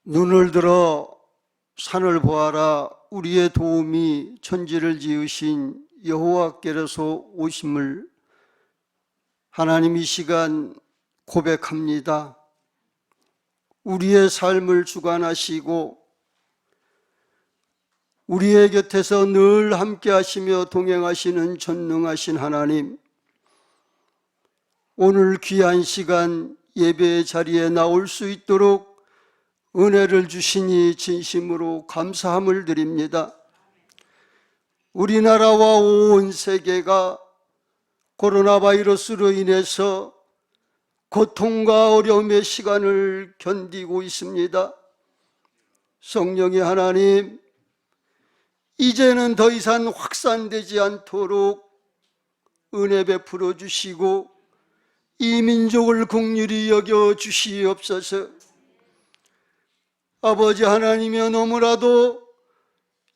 눈을 들어 산을 보아라. 우리의 도움이 천지를 지으신 여호와께로서 오심을 하나님 이 시간 고백합니다. 우리의 삶을 주관하시고 우리의 곁에서 늘 함께 하시며 동행하시는 전능하신 하나님, 오늘 귀한 시간 예배의 자리에 나올 수 있도록 은혜를 주시니 진심으로 감사함을 드립니다. 우리나라와 온 세계가 코로나 바이러스로 인해서 고통과 어려움의 시간을 견디고 있습니다. 성령의 하나님, 이제는 더 이상 확산되지 않도록 은혜 베풀어 주시고 이 민족을 긍휼히 여겨 주시옵소서. 아버지 하나님이여, 너무나도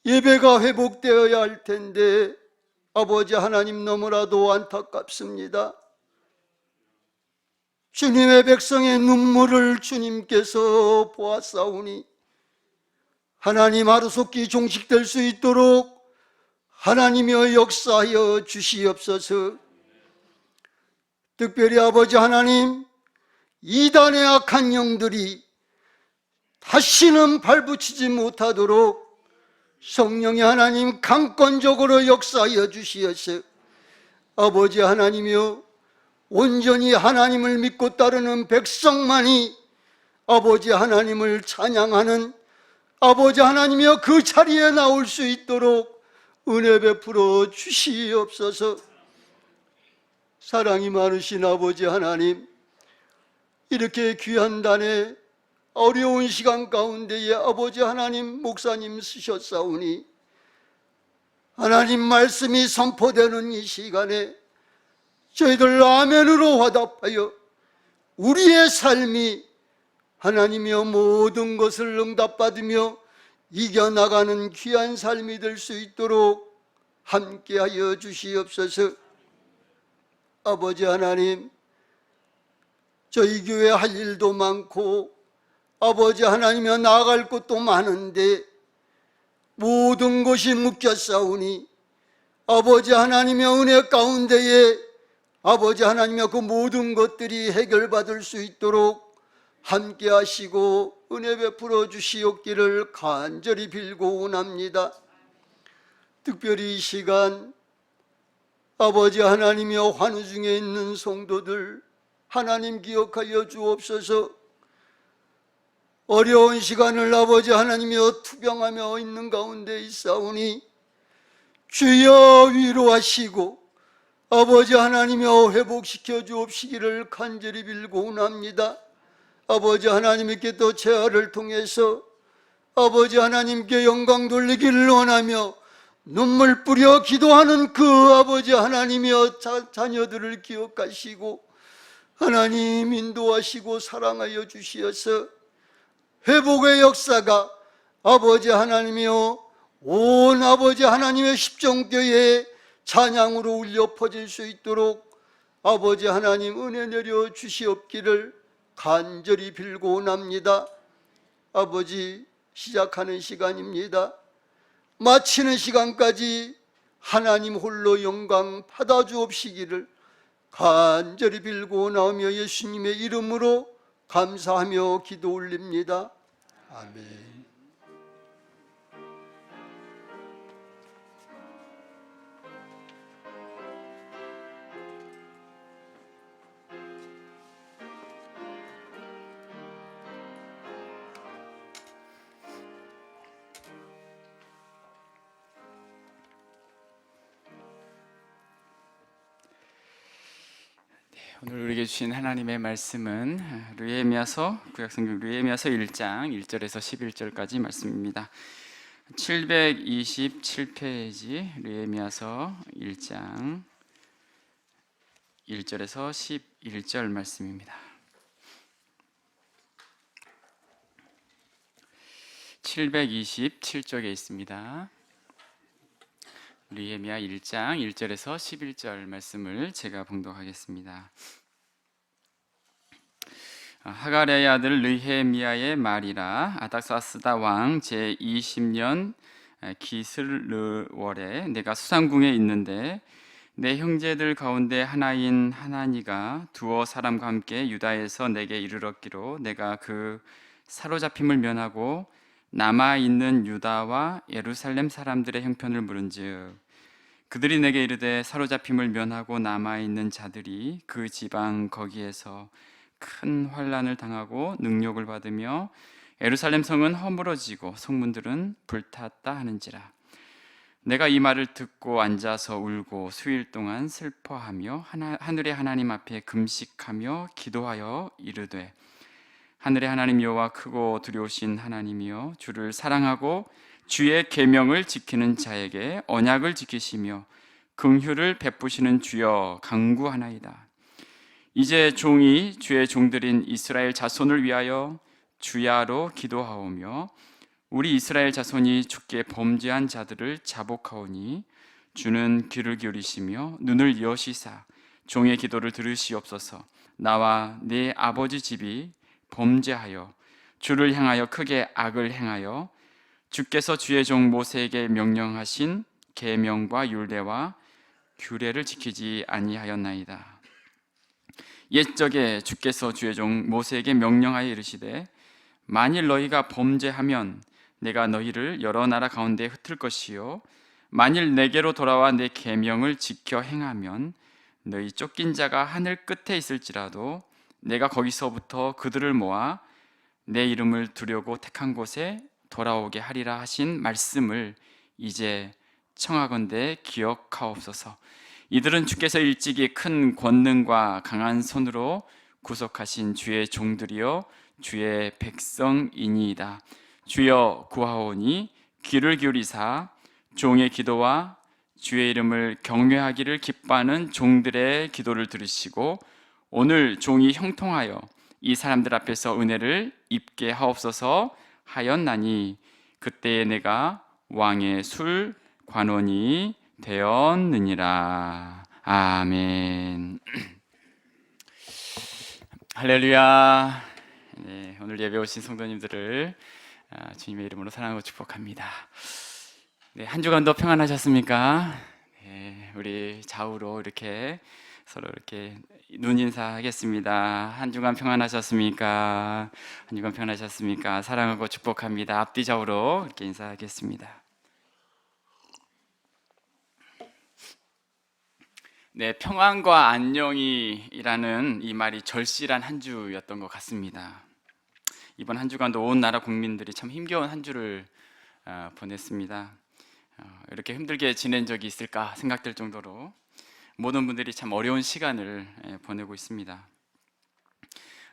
예배가 회복되어야 할 텐데 아버지 하나님, 너무나도 안타깝습니다. 주님의 백성의 눈물을 주님께서 보았사오니 하나님 하루속히 종식될 수 있도록 하나님이여 역사하여 주시옵소서. 특별히 아버지 하나님, 이단의 악한 영들이 다시는 발붙이지 못하도록 성령의 하나님 강권적으로 역사하여 주시옵소서. 아버지 하나님이여, 온전히 하나님을 믿고 따르는 백성만이 아버지 하나님을 찬양하는 아버지 하나님이여 그 자리에 나올 수 있도록 은혜 베풀어 주시옵소서. 사랑이 많으신 아버지 하나님, 이렇게 귀한 단에 어려운 시간 가운데에 아버지 하나님 목사님 쓰셨사오니 하나님 말씀이 선포되는 이 시간에 저희들 아멘으로 화답하여 우리의 삶이 하나님이여 모든 것을 응답받으며 이겨나가는 귀한 삶이 될 수 있도록 함께하여 주시옵소서. 아버지 하나님, 저희 교회 할 일도 많고 아버지 하나님이여 나아갈 곳도 많은데 모든 것이 묶였사오니 아버지 하나님의 은혜 가운데에 아버지 하나님의 그 모든 것들이 해결받을 수 있도록 함께 하시고 은혜 베풀어 주시옵기를 간절히 빌고 원합니다. 특별히 이 시간 아버지 하나님이여 환우 중에 있는 성도들 하나님 기억하여 주옵소서. 어려운 시간을 아버지 하나님이여 투병하며 있는 가운데 있사오니 주여 위로하시고 아버지 하나님이여 회복시켜 주옵시기를 간절히 빌고 원합니다. 아버지 하나님께 또 재활을 통해서 아버지 하나님께 영광 돌리기를 원하며 눈물 뿌려 기도하는 그 아버지 하나님이여 자녀들을 기억하시고 하나님 인도하시고 사랑하여 주시어서 회복의 역사가 아버지 하나님이여 온 아버지 하나님의 십정교회에 찬양으로 울려 퍼질 수 있도록 아버지 하나님 은혜 내려 주시옵기를 간절히 빌고 원합니다. 아버지, 시작하는 시간입니다. 마치는 시간까지 하나님 홀로 영광 받아 주옵시기를 간절히 빌고 원하며 예수님의 이름으로 감사하며 기도 올립니다. 아멘. 오늘 우리에게 주신 하나님의 말씀은 르헤미야서, 구약성경 르헤미야서 1장 1절에서 11절까지 말씀입니다. 727페이지 르헤미야서 1장 1절에서 11절 말씀입니다. 727쪽에 있습니다. 르헤미야 1장 1절에서 11절 말씀을 제가 봉독하겠습니다. 하갈의 아들 느헤미야의 말이라. 아닥사스다 왕 제20년 기슬르월에 내가 수상궁에 있는데 내 형제들 가운데 하나인 하나니가 두어 사람과 함께 유다에서 내게 이르렀기로 내가 그 사로잡힘을 면하고 남아 있는 유다와 예루살렘 사람들의 형편을 물은즉 그들이 내게 이르되 사로잡힘을 면하고 남아 있는 자들이 그 지방 거기에서 큰 환난을 당하고 능욕을 받으며 예루살렘 성은 허물어지고 성문들은 불탔다 하는지라. 내가 이 말을 듣고 앉아서 울고 수일 동안 슬퍼하며 하늘의 하나님 앞에 금식하며 기도하여 이르되 하늘의 하나님 여호와 크고 두려우신 하나님이여 주를 사랑하고 주의 계명을 지키는 자에게 언약을 지키시며 긍휼을 베푸시는 주여 간구하나이다. 이제 종이 주의 종들인 이스라엘 자손을 위하여 주야로 기도하오며 우리 이스라엘 자손이 주께 범죄한 자들을 자복하오니 주는 귀를 기울이시며 눈을 여시사 종의 기도를 들으시옵소서. 나와 내 아버지 집이 범죄하여 주를 향하여 크게 악을 행하여 주께서 주의 종 모세에게 명령하신 계명과 율례와 규례를 지키지 아니하였나이다. 옛적에 주께서 주의 종 모세에게 명령하여 이르시되 만일 너희가 범죄하면 내가 너희를 여러 나라 가운데 흩을 것이요 만일 내게로 돌아와 내 계명을 지켜 행하면 너희 쫓긴 자가 하늘 끝에 있을지라도 내가 거기서부터 그들을 모아 내 이름을 두려고 택한 곳에 돌아오게 하리라 하신 말씀을 이제 청하건대 기억하옵소서. 이들은 주께서 일찍이 큰 권능과 강한 손으로 구속하신 주의 종들이요 주의 백성이니이다. 주여 구하오니 귀를 기울이사 종의 기도와 주의 이름을 경외하기를 기뻐하는 종들의 기도를 들으시고 오늘 종이 형통하여 이 사람들 앞에서 은혜를 입게 하옵소서 하였나니 그때에 내가 왕의 술 관원이 되었느니라. 아멘. 할렐루야. 네, 오늘 예배 오신 성도님들을 주님의 이름으로 사랑하고 축복합니다. 네, 한 주간도 평안하셨습니까? 네, 우리 좌우로 이렇게 서로 이렇게 눈 인사하겠습니다. 한 주간 평안하셨습니까? 한 주간 평안하셨습니까? 사랑하고 축복합니다. 앞뒤 좌우로 이렇게 인사하겠습니다. 네, 평안과 안녕이라는 이 말이 절실한 한 주였던 것 같습니다. 이번 한 주간도 온 나라 국민들이 참 힘겨운 한 주를 보냈습니다. 이렇게 힘들게 지낸 적이 있을까 생각될 정도로 모든 분들이 참 어려운 시간을 보내고 있습니다.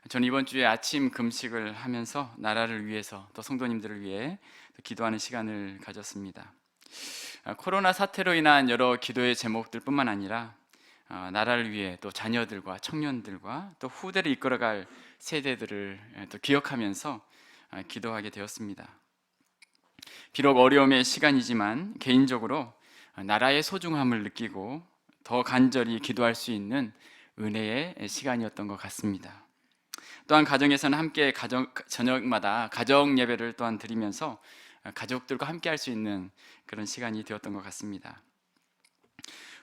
저는 이번 주에 아침 금식을 하면서 나라를 위해서 또 성도님들을 위해 기도하는 시간을 가졌습니다. 코로나 사태로 인한 여러 기도의 제목들뿐만 아니라 나라를 위해 또 자녀들과 청년들과 또 후대를 이끌어갈 세대들을 또 기억하면서 기도하게 되었습니다. 비록 어려움의 시간이지만 개인적으로 나라의 소중함을 느끼고 더 간절히 기도할 수 있는 은혜의 시간이었던 것 같습니다. 또한 가정에서는 함께 저녁마다 가정 예배를 또한 드리면서 가족들과 함께 할 수 있는 그런 시간이 되었던 것 같습니다.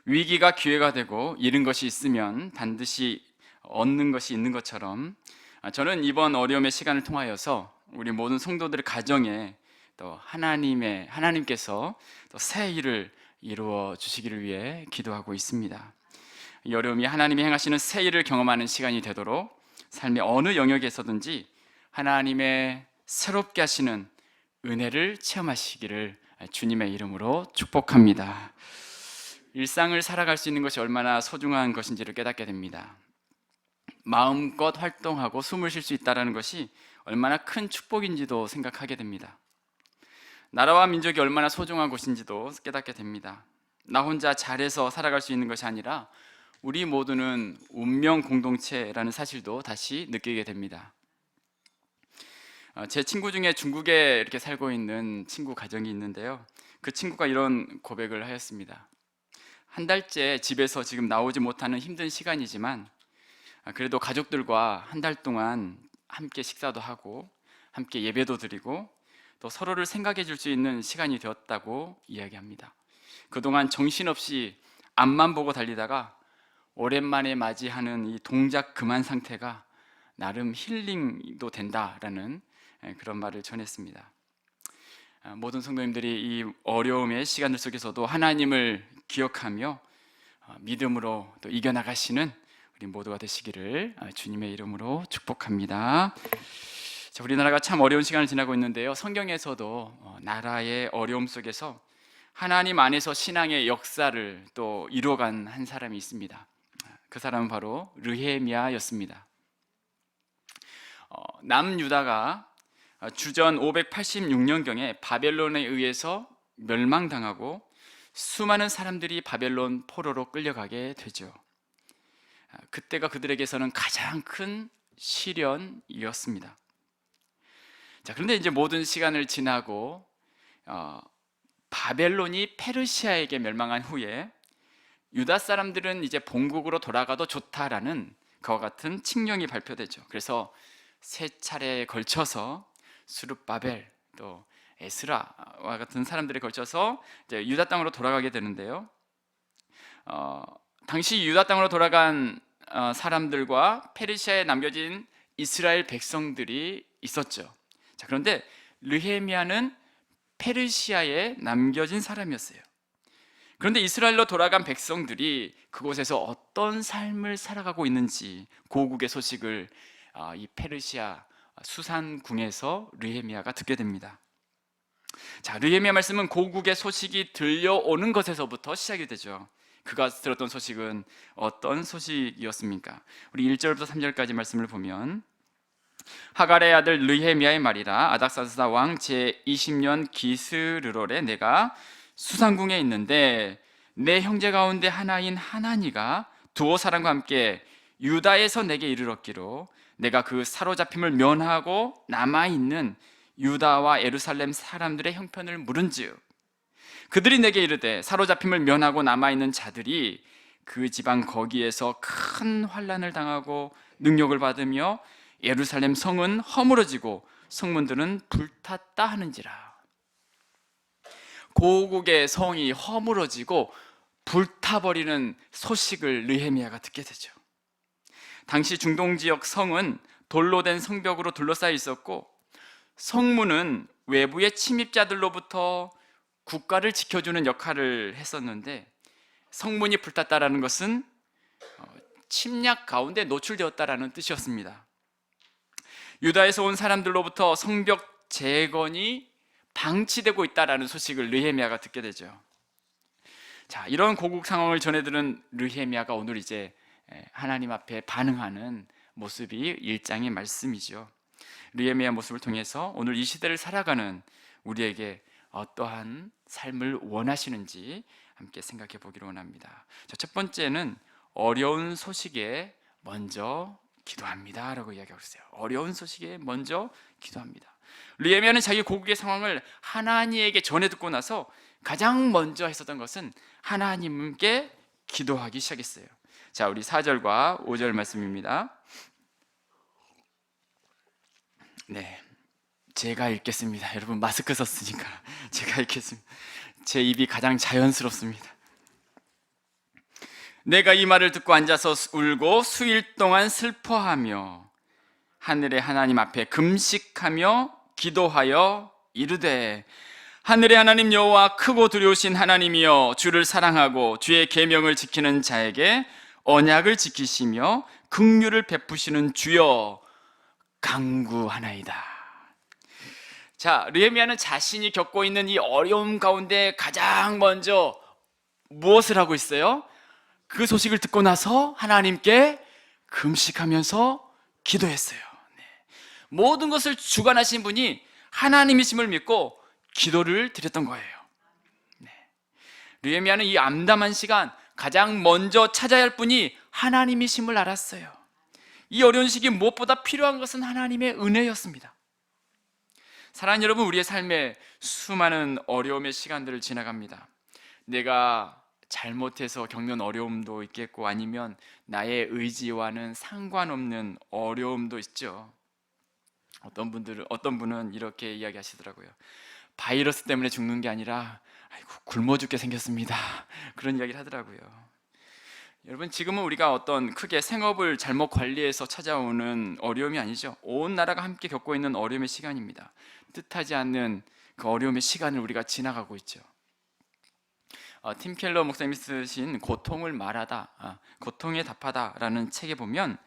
위기가 기회가 되고 잃은 것이 있으면 반드시 얻는 것이 있는 것처럼 저는 이번 어려움의 시간을 통하여서 우리 모든 성도들의 가정에 또 하나님께서 또 새 일을 이루어 주시기를 위해 기도하고 있습니다. 이 어려움이 하나님이 행하시는 새 일을 경험하는 시간이 되도록 삶의 어느 영역에서든지 하나님의 새롭게 하시는 은혜를 체험하시기를 주님의 이름으로 축복합니다. 일상을 살아갈 수 있는 것이 얼마나 소중한 것인지를 깨닫게 됩니다. 마음껏 활동하고 숨을 쉴 수 있다는 것이 얼마나 큰 축복인지도 생각하게 됩니다. 나라와 민족이 얼마나 소중한 것인지도 깨닫게 됩니다. 나 혼자 잘해서 살아갈 수 있는 것이 아니라 우리 모두는 운명 공동체라는 사실도 다시 느끼게 됩니다. 제 친구 중에 중국에 이렇게 살고 있는 친구 가정이 있는데요. 그 친구가 이런 고백을 하였습니다. 한 달째 집에서 지금 나오지 못하는 힘든 시간이지만 그래도 가족들과 한 달 동안 함께 식사도 하고 함께 예배도 드리고 또 서로를 생각해 줄 수 있는 시간이 되었다고 이야기합니다. 그동안 정신없이 앞만 보고 달리다가 오랜만에 맞이하는 이 동작 그만 상태가 나름 힐링도 된다라는 그런 말을 전했습니다. 모든 성도님들이 이 어려움의 시간들 속에서도 하나님을 기억하며 믿음으로 또 이겨나가시는 우리 모두가 되시기를 주님의 이름으로 축복합니다. 자, 우리나라가 참 어려운 시간을 지나고 있는데요, 성경에서도 나라의 어려움 속에서 하나님 안에서 신앙의 역사를 또 이루어간 한 사람이 있습니다. 그 사람은 바로 르헤미야였습니다. 남유다가 주전 586년경에 바벨론에 의해서 멸망당하고 수많은 사람들이 바벨론 포로로 끌려가게 되죠. 그때가 그들에게서는 가장 큰 시련이었습니다. 자, 그런데 이제 모든 시간을 지나고 바벨론이 페르시아에게 멸망한 후에 유다 사람들은 이제 본국으로 돌아가도 좋다라는 그와 같은 칙령이 발표되죠. 그래서 세 차례에 걸쳐서 스룹바벨 또 에스라와 같은 사람들에 걸쳐서 이제 유다 땅으로 돌아가게 되는데요. 당시 유다 땅으로 돌아간 사람들과 페르시아에 남겨진 이스라엘 백성들이 있었죠. 자, 그런데 르헤미야는 페르시아에 남겨진 사람이었어요. 그런데 이스라엘로 돌아간 백성들이 그곳에서 어떤 삶을 살아가고 있는지 고국의 소식을 이 페르시아 수산궁에서 르헤미야가 듣게 됩니다. 자, 르헤미야 말씀은 고국의 소식이 들려오는 것에서부터 시작이 되죠. 그가 들었던 소식은 어떤 소식이었습니까? 우리 1절부터 3절까지 말씀을 보면, 하갈의 아들 르헤미야의 말이라. 아닥사스다 왕 제20년 기스르롤에 내가 수산궁에 있는데 내 형제 가운데 하나인 하나니가 두어 사람과 함께 유다에서 내게 이르렀기로 내가 그 사로잡힘을 면하고 남아있는 유다와 예루살렘 사람들의 형편을 물은즉 그들이 내게 이르되 사로잡힘을 면하고 남아있는 자들이 그 지방 거기에서 큰 환난을 당하고 능력을 받으며 예루살렘 성은 허물어지고 성문들은 불탔다 하는지라. 고국의 성이 허물어지고 불타버리는 소식을 르헤미야가 듣게 되죠. 당시 중동 지역 성은 돌로 된 성벽으로 둘러싸여 있었고 성문은 외부의 침입자들로부터 국가를 지켜주는 역할을 했었는데, 성문이 불탔다라는 것은 침략 가운데 노출되었다라는 뜻이었습니다. 유다에서 온 사람들로부터 성벽 재건이 방치되고 있다라는 소식을 르헤미야가 듣게 되죠. 자, 이런 고국 상황을 전해들은 르헤미야가 오늘 이제 하나님 앞에 반응하는 모습이 1장의 말씀이죠. 르헤미야 모습을 통해서 오늘 이 시대를 살아가는 우리에게 어떠한 삶을 원하시는지 함께 생각해 보기를 원합니다. 자, 첫 번째는 어려운 소식에 먼저 기도합니다 라고 이야기하고 있어요. 어려운 소식에 먼저 기도합니다. 르헤미야는 자기 고국의 상황을 하나님에게 전해 듣고 나서 가장 먼저 했었던 것은 하나님께 기도하기 시작했어요. 자, 우리 4절과 5절 말씀입니다. 네, 제가 읽겠습니다. 여러분 마스크 썼으니까 제가 읽겠습니다. 제 입이 가장 자연스럽습니다. 내가 이 말을 듣고 앉아서 울고 수일 동안 슬퍼하며 하늘의 하나님 앞에 금식하며 기도하여 이르되, 하늘의 하나님 여호와 크고 두려우신 하나님이여, 주를 사랑하고 주의 계명을 지키는 자에게 언약을 지키시며 긍휼을 베푸시는 주여 간구하나이다. 자, 르헤미야는 자신이 겪고 있는 이 어려움 가운데 가장 먼저 무엇을 하고 있어요? 그 소식을 듣고 나서 하나님께 금식하면서 기도했어요. 네. 모든 것을 주관하신 분이 하나님이심을 믿고 기도를 드렸던 거예요. 네. 르헤미야는 이 암담한 시간 가장 먼저 찾아야 할 분이 하나님이심을 알았어요. 이 어려운 시기 무엇보다 필요한 것은 하나님의 은혜였습니다. 사랑하는 여러분, 우리의 삶에 수많은 어려움의 시간들을 지나갑니다. 내가 잘못해서 겪는 어려움도 있겠고, 아니면 나의 의지와는 상관없는 어려움도 있죠. 어떤 분은 이렇게 이야기하시더라고요. 바이러스 때문에 죽는 게 아니라 아이고 굶어 죽게 생겼습니다. 그런 이야기를 하더라고요. 여러분, 지금은 우리가 어떤 크게 생업을 잘못 관리해서 찾아오는 어려움이 아니죠. 온 나라가 함께 겪고 있는 어려움의 시간입니다. 뜻하지 않는 그 어려움의 시간을 우리가 지나가고 있죠. 팀 켈러 목사님이 쓰신 고통을 말하다, 고통에 답하다라는 책에 보면,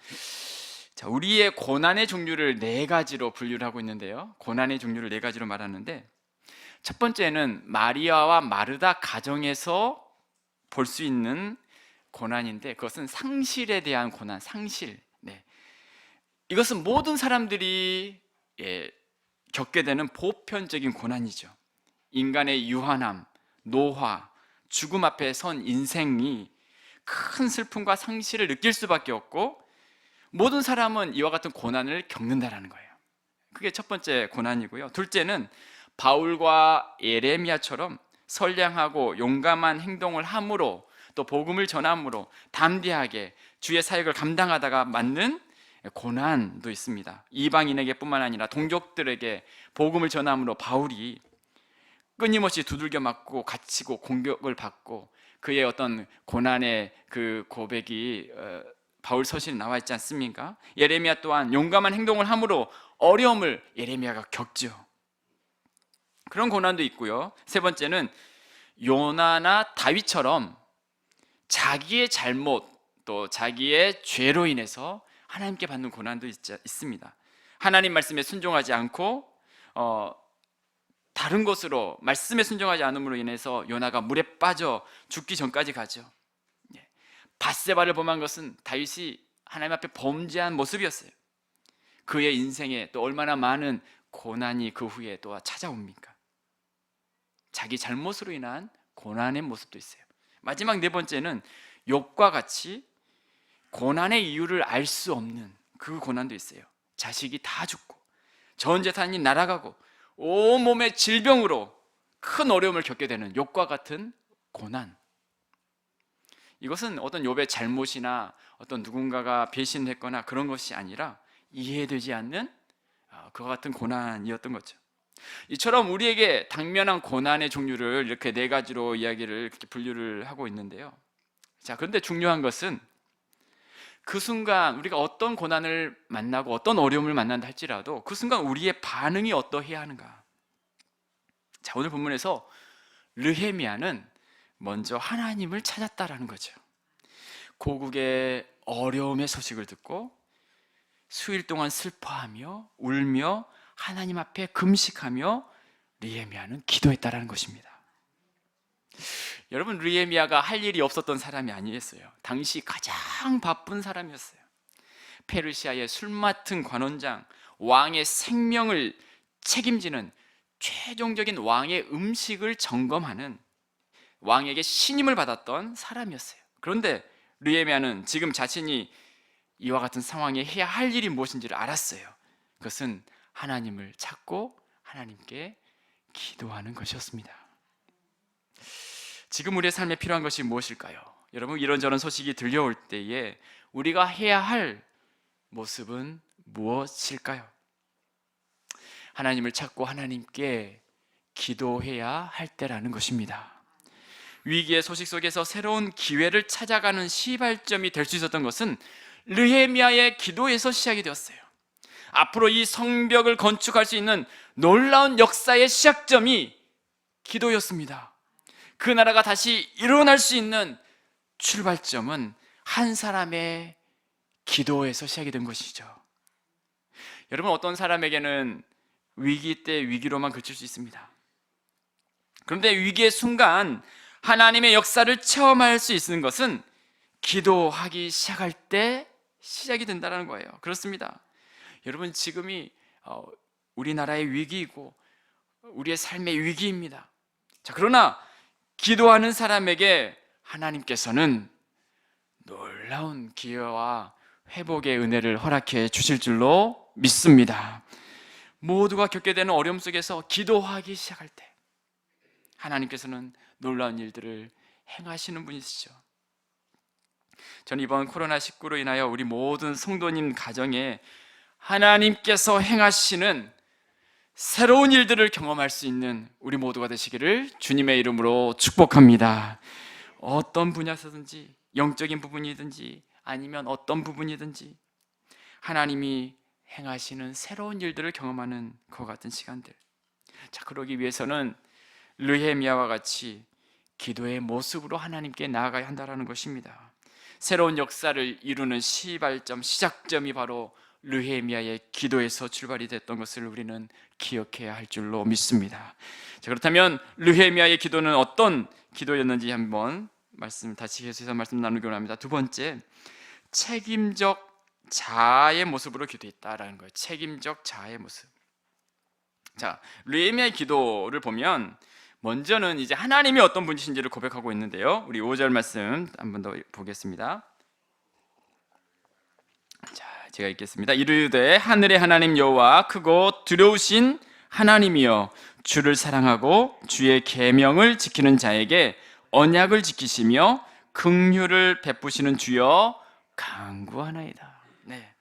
자, 우리의 고난의 종류를 네 가지로 분류를 하고 있는데요. 고난의 종류를 네 가지로 말하는데, 첫 번째는 마리아와 마르다 가정에서 볼 수 있는 고난인데, 그것은 상실에 대한 고난, 상실. 네. 이것은 모든 사람들이 겪게 되는 보편적인 고난이죠. 인간의 유한함, 노화, 죽음 앞에 선 인생이 큰 슬픔과 상실을 느낄 수밖에 없고, 모든 사람은 이와 같은 고난을 겪는다라는 거예요. 그게 첫 번째 고난이고요. 둘째는 바울과 예레미야처럼 선량하고 용감한 행동을 함으로, 또 복음을 전함으로 담대하게 주의 사역을 감당하다가 맞는 고난도 있습니다. 이방인에게 뿐만 아니라 동족들에게 복음을 전함으로 바울이 끊임없이 두들겨 맞고 갇히고 공격을 받고, 그의 어떤 고난의 그 고백이 바울 서신에 나와 있지 않습니까? 예레미야 또한 용감한 행동을 함으로 어려움을 예레미야가 겪죠. 그런 고난도 있고요. 세 번째는 요나나 다윗처럼 자기의 잘못, 또 자기의 죄로 인해서 하나님께 받는 고난도 있습니다. 하나님 말씀에 순종하지 않고 다른 곳으로, 말씀에 순종하지 않음으로 인해서 요나가 물에 빠져 죽기 전까지 가죠. 밧세바를 범한 것은 다윗이 하나님 앞에 범죄한 모습이었어요. 그의 인생에 또 얼마나 많은 고난이 그 후에 또 찾아옵니까? 자기 잘못으로 인한 고난의 모습도 있어요. 마지막 네 번째는 욥과 같이 고난의 이유를 알 수 없는 그 고난도 있어요. 자식이 다 죽고 전 재산이 날아가고 온몸의 질병으로 큰 어려움을 겪게 되는 욥과 같은 고난. 이것은 어떤 욥의 잘못이나 어떤 누군가가 배신했거나 그런 것이 아니라 이해되지 않는 그와 같은 고난이었던 거죠. 이처럼 우리에게 당면한 고난의 종류를 이렇게 네 가지로 이야기를 이렇게 분류를 하고 있는데요. 자, 그런데 중요한 것은 그 순간 우리가 어떤 고난을 만나고 어떤 어려움을 만난다 할지라도 그 순간 우리의 반응이 어떠해야 하는가. 자, 오늘 본문에서 느헤미야는 먼저 하나님을 찾았다라는 거죠. 고국의 어려움의 소식을 듣고 수일 동안 슬퍼하며 울며 하나님 앞에 금식하며 느헤미야는 기도했다라는 것입니다. 여러분, 느헤미야가 할 일이 없었던 사람이 아니었어요. 당시 가장 바쁜 사람이었어요. 페르시아의 술 맡은 관원장, 왕의 생명을 책임지는 최종적인 왕의 음식을 점검하는, 왕에게 신임을 받았던 사람이었어요. 그런데 느헤미야는 지금 자신이 이와 같은 상황에 해야 할 일이 무엇인지를 알았어요. 그것은 하나님을 찾고 하나님께 기도하는 것이었습니다. 지금 우리의 삶에 필요한 것이 무엇일까요? 여러분, 이런저런 소식이 들려올 때에 우리가 해야 할 모습은 무엇일까요? 하나님을 찾고 하나님께 기도해야 할 때라는 것입니다. 위기의 소식 속에서 새로운 기회를 찾아가는 시발점이 될 수 있었던 것은 느헤미야의 기도에서 시작이 되었어요. 앞으로 이 성벽을 건축할 수 있는 놀라운 역사의 시작점이 기도였습니다. 그 나라가 다시 일어날 수 있는 출발점은 한 사람의 기도에서 시작이 된 것이죠. 여러분, 어떤 사람에게는 위기 때 위기로만 그칠 수 있습니다. 그런데 위기의 순간 하나님의 역사를 체험할 수 있는 것은 기도하기 시작할 때 시작이 된다는 거예요. 그렇습니다. 여러분, 지금이 우리나라의 위기이고 우리의 삶의 위기입니다. 자, 그러나 기도하는 사람에게 하나님께서는 놀라운 기회와 회복의 은혜를 허락해 주실 줄로 믿습니다. 모두가 겪게 되는 어려움 속에서 기도하기 시작할 때 하나님께서는 놀라운 일들을 행하시는 분이시죠. 저는 이번 코로나19로 인하여 우리 모든 성도님 가정에 하나님께서 행하시는 새로운 일들을 경험할 수 있는 우리 모두가 되시기를 주님의 이름으로 축복합니다. 어떤 분야에서든지, 영적인 부분이든지 아니면 어떤 부분이든지 하나님이 행하시는 새로운 일들을 경험하는 것 같은 시간들. 자, 그러기 위해서는 느헤미야와 같이 기도의 모습으로 하나님께 나아가야 한다는 것입니다. 새로운 역사를 이루는 시작점이 바로 느헤미야의 기도에서 출발이 됐던 것을 우리는 기억해야 할 줄로 믿습니다. 자, 그렇다면 느헤미야의 기도는 어떤 기도였는지 한번 다시 해서 말씀 나누기로 합니다. 두 번째, 책임적 자아의 모습으로 기도했다라는 거예요. 책임적 자아의 모습. 자, 느헤미야의 기도를 보면 먼저는 이제 하나님이 어떤 분이신지를 고백하고 있는데요. 우리 5절 말씀 한 번 더 보겠습니다. 자, 제가 읽겠습니다. 이르되 하늘의 하나님 여호와 크고 두려우신 하나님이여, 주를 사랑하고 주의 계명을 지키는 자에게 언약을 지키시며 긍휼을 베푸시는 주여 간구하나이다. 네.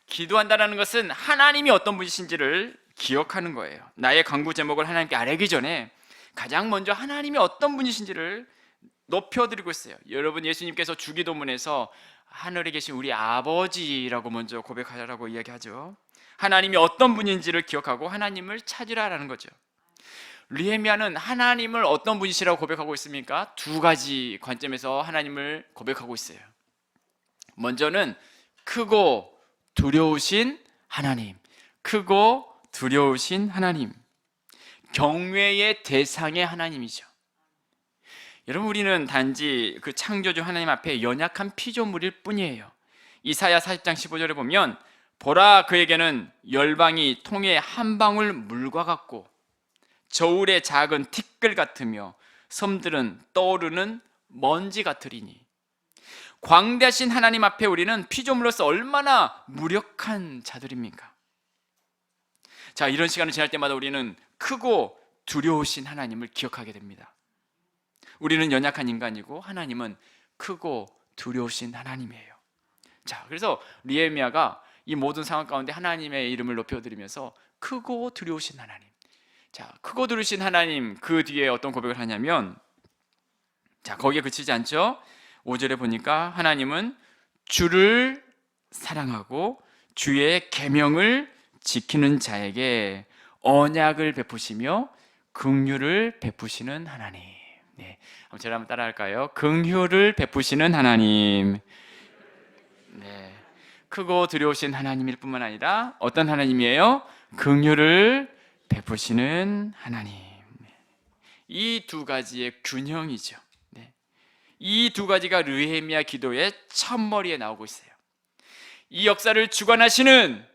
기도한다는 것은 하나님이 어떤 분이신지를 기억하는 거예요. 나의 간구 제목을 하나님께 아뢰기 전에 가장 먼저 하나님이 어떤 분이신지를 높여드리고 있어요. 여러분, 예수님께서 주기도문에서 하늘에 계신 우리 아버지라고 먼저 고백하라고 이야기하죠. 하나님이 어떤 분인지를 기억하고 하나님을 찾으라라는 거죠. 느헤미야는 하나님을 어떤 분이시라고 고백하고 있습니까? 두 가지 관점에서 하나님을 고백하고 있어요. 먼저는 크고 두려우신 하나님, 크고 두려우신 하나님, 경외의 대상의 하나님이죠. 여러분, 우리는 단지 그 창조주 하나님 앞에 연약한 피조물일 뿐이에요. 이사야 40장 15절에 보면 보라, 그에게는 열방이 통에 한 방울 물과 같고 저울의 작은 티끌 같으며 섬들은 떠오르는 먼지 같으리니. 광대하신 하나님 앞에 우리는 피조물로서 얼마나 무력한 자들입니까? 자, 이런 시간을 지날 때마다 우리는 크고 두려우신 하나님을 기억하게 됩니다. 우리는 연약한 인간이고 하나님은 크고 두려우신 하나님이에요. 자, 그래서 느헤미야가 이 모든 상황 가운데 하나님의 이름을 높여드리면서 크고 두려우신 하나님. 자, 크고 두려우신 하나님, 그 뒤에 어떤 고백을 하냐면, 자, 거기에 그치지 않죠? 5절에 보니까 하나님은 주를 사랑하고 주의 계명을 지키는 자에게 언약을 베푸시며 긍휼을 베푸시는 하나님. 네, 한번 제가 한번 따라할까요? 긍휼을 베푸시는 하나님. 네, 크고 두려우신 하나님일 뿐만 아니라 어떤 하나님이에요? 긍휼을 베푸시는 하나님. 이 두 가지의 균형이죠. 네. 이 두 가지가 느헤미야 기도의 첫머리에 나오고 있어요. 이 역사를 주관하시는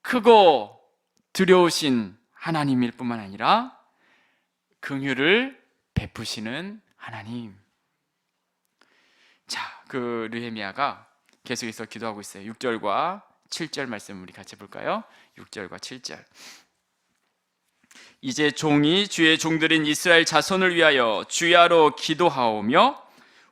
크고 두려우신 하나님일 뿐만 아니라 긍휼을 베푸시는 하나님. 자, 그 느헤미야가 계속해서 기도하고 있어요. 6절과 7절 말씀 우리 같이 볼까요? 6절과 7절. 이제 종이 주의 종들인 이스라엘 자손을 위하여 주야로 기도하오며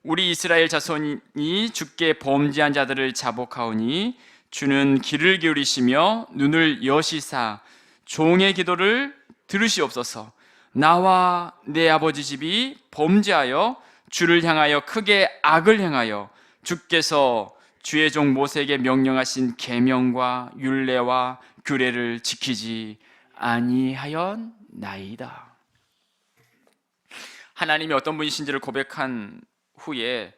우리 이스라엘 자손이 주께 범죄한 자들을 자복하오니 주는 귀를 기울이시며 눈을 여시사 종의 기도를 들으시옵소서. 나와 내 아버지 집이 범죄하여 주를 향하여 크게 악을 행하여 주께서 주의 종 모세에게 명령하신 계명과 율례와 규례를 지키지 아니하였나이다. 하나님이 어떤 분이신지를 고백한 후에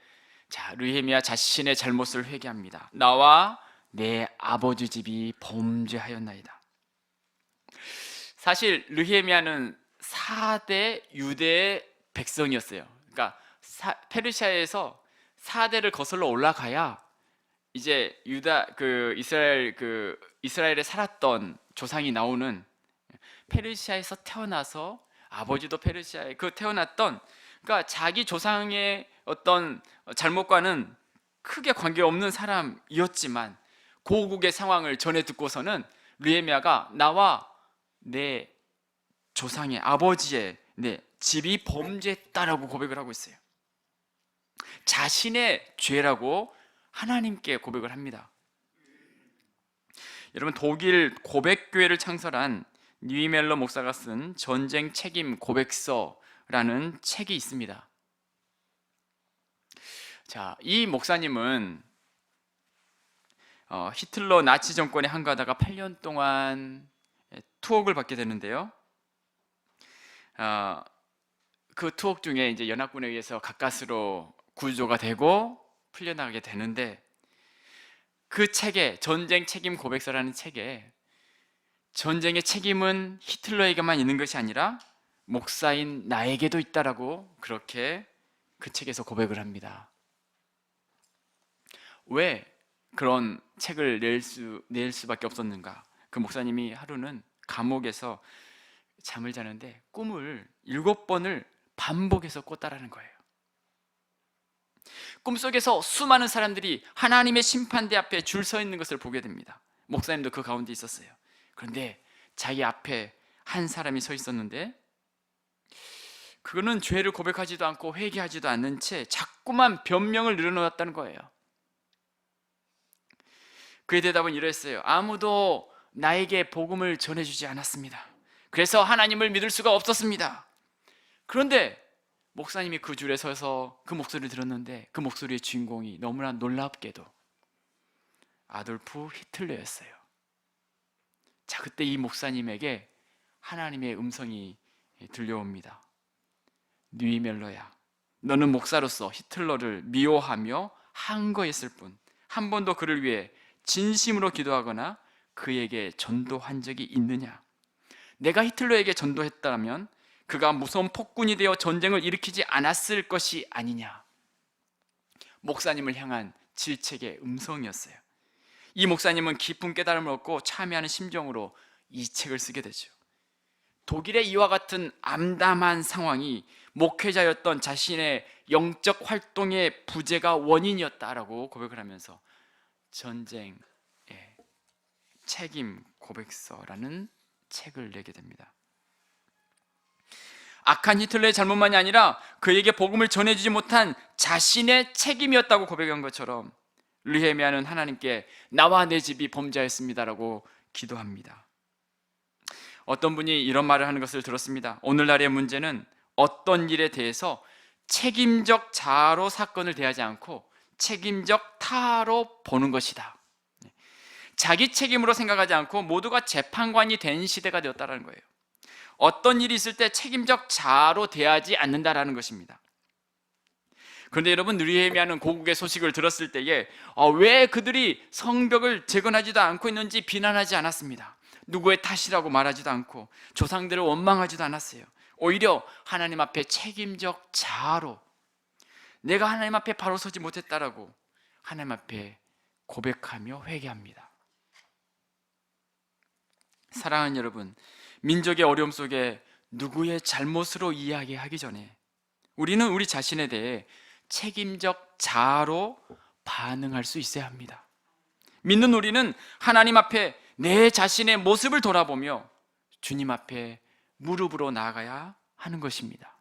자, 느헤미야 자신의 잘못을 회개합니다. 나와 내 아버지 집이 범죄하였나이다. 사실 느헤미야는 4대 유대의 백성이었어요. 그러니까 페르시아에서 4대를 거슬러 올라가야 이제 이스라엘에 살았던 조상이 나오는, 페르시아에서 태어나서 아버지도 페르시아에 태어났던, 그러니까 자기 조상의 어떤 잘못과는 크게 관계없는 사람이었지만 고국의 상황을 전해 듣고서는 느헤미야가 나와 내 조상의 아버지의 내 집이 범죄했다라고 고백을 하고 있어요. 자신의 죄라고 하나님께 고백을 합니다. 여러분, 독일 고백교회를 창설한 뉴이멜러 목사가 쓴 전쟁 책임 고백서라는 책이 있습니다. 자, 이 목사님은 히틀러 나치 정권에 항거하다가 8년 동안 투옥을 받게 되는데요. 그 투옥 중에 이제 연합군에 의해서 가까스로 구조가 되고 풀려나가게 되는데, 그 책에, 전쟁 책임 고백서라는 책에 전쟁의 책임은 히틀러에게만 있는 것이 아니라 목사인 나에게도 있다라고 그렇게 그 책에서 고백을 합니다. 왜 그런 책을 낼 수밖에 없었는가? 그 목사님이 하루는 감옥에서 잠을 자는데 꿈을 7번을 반복해서 꿨다라는 거예요. 꿈속에서 수많은 사람들이 하나님의 심판대 앞에 줄 서 있는 것을 보게 됩니다. 목사님도 그 가운데 있었어요. 그런데 자기 앞에 한 사람이 서 있었는데, 그거는 죄를 고백하지도 않고 회개하지도 않는 채 자꾸만 변명을 늘어놓았다는 거예요. 그의 대답은 이랬어요. 아무도 나에게 복음을 전해주지 않았습니다. 그래서 하나님을 믿을 수가 없었습니다. 그런데 목사님이 그 줄에 서서 그 목소리를 들었는데, 그 목소리의 주인공이 너무나 놀랍게도 아돌프 히틀러였어요. 자, 그때 이 목사님에게 하나님의 음성이 들려옵니다. 뉴이멜러야, 너는 목사로서 히틀러를 미워하며 항거했을 뿐 한 번도 그를 위해 진심으로 기도하거나 그에게 전도한 적이 있느냐? 내가 히틀러에게 전도했다면 그가 무서운 폭군이 되어 전쟁을 일으키지 않았을 것이 아니냐? 목사님을 향한 질책의 음성이었어요. 이 목사님은 깊은 깨달음을 얻고 참여하는 심정으로 이 책을 쓰게 되죠. 독일의 이와 같은 암담한 상황이 목회자였던 자신의 영적 활동의 부재가 원인이었다라고 고백을 하면서 전쟁의 책임 고백서라는 책을 내게 됩니다. 악한 히틀러의 잘못만이 아니라 그에게 복음을 전해주지 못한 자신의 책임이었다고 고백한 것처럼 느헤미야는 하나님께 나와 내 집이 범죄하였습니다라고 기도합니다. 어떤 분이 이런 말을 하는 것을 들었습니다. 오늘날의 문제는 어떤 일에 대해서 책임적 자아로 사건을 대하지 않고 책임적 타로 보는 것이다. 자기 책임으로 생각하지 않고 모두가 재판관이 된 시대가 되었다는 거예요. 어떤 일이 있을 때 책임적 자아로 대하지 않는다라는 것입니다. 그런데 여러분, 느헤미야는 고국의 소식을 들었을 때에 왜 그들이 성벽을 재건하지도 않고 있는지 비난하지 않았습니다. 누구의 탓이라고 말하지도 않고 조상들을 원망하지도 않았어요. 오히려 하나님 앞에 책임적 자아로 내가 하나님 앞에 바로 서지 못했다라고 하나님 앞에 고백하며 회개합니다. 사랑하는 여러분, 민족의 어려움 속에 누구의 잘못으로 이야기하기 전에 우리는 우리 자신에 대해 책임적 자아로 반응할 수 있어야 합니다. 믿는 우리는 하나님 앞에 내 자신의 모습을 돌아보며 주님 앞에 무릎으로 나아가야 하는 것입니다.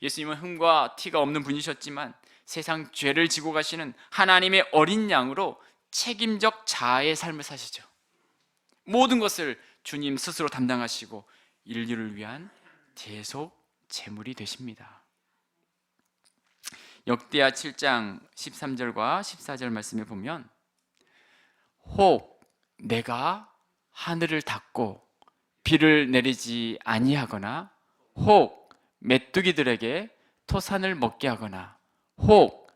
예수님은 흠과 티가 없는 분이셨지만 세상 죄를 지고 가시는 하나님의 어린 양으로 책임적 자아의 삶을 사시죠. 모든 것을 주님 스스로 담당하시고 인류를 위한 대속 제물이 되십니다. 역대하 7장 13절과 14절 말씀에 보면 혹 내가 하늘을 닫고 비를 내리지 아니하거나 혹 메뚜기들에게 토산을 먹게 하거나 혹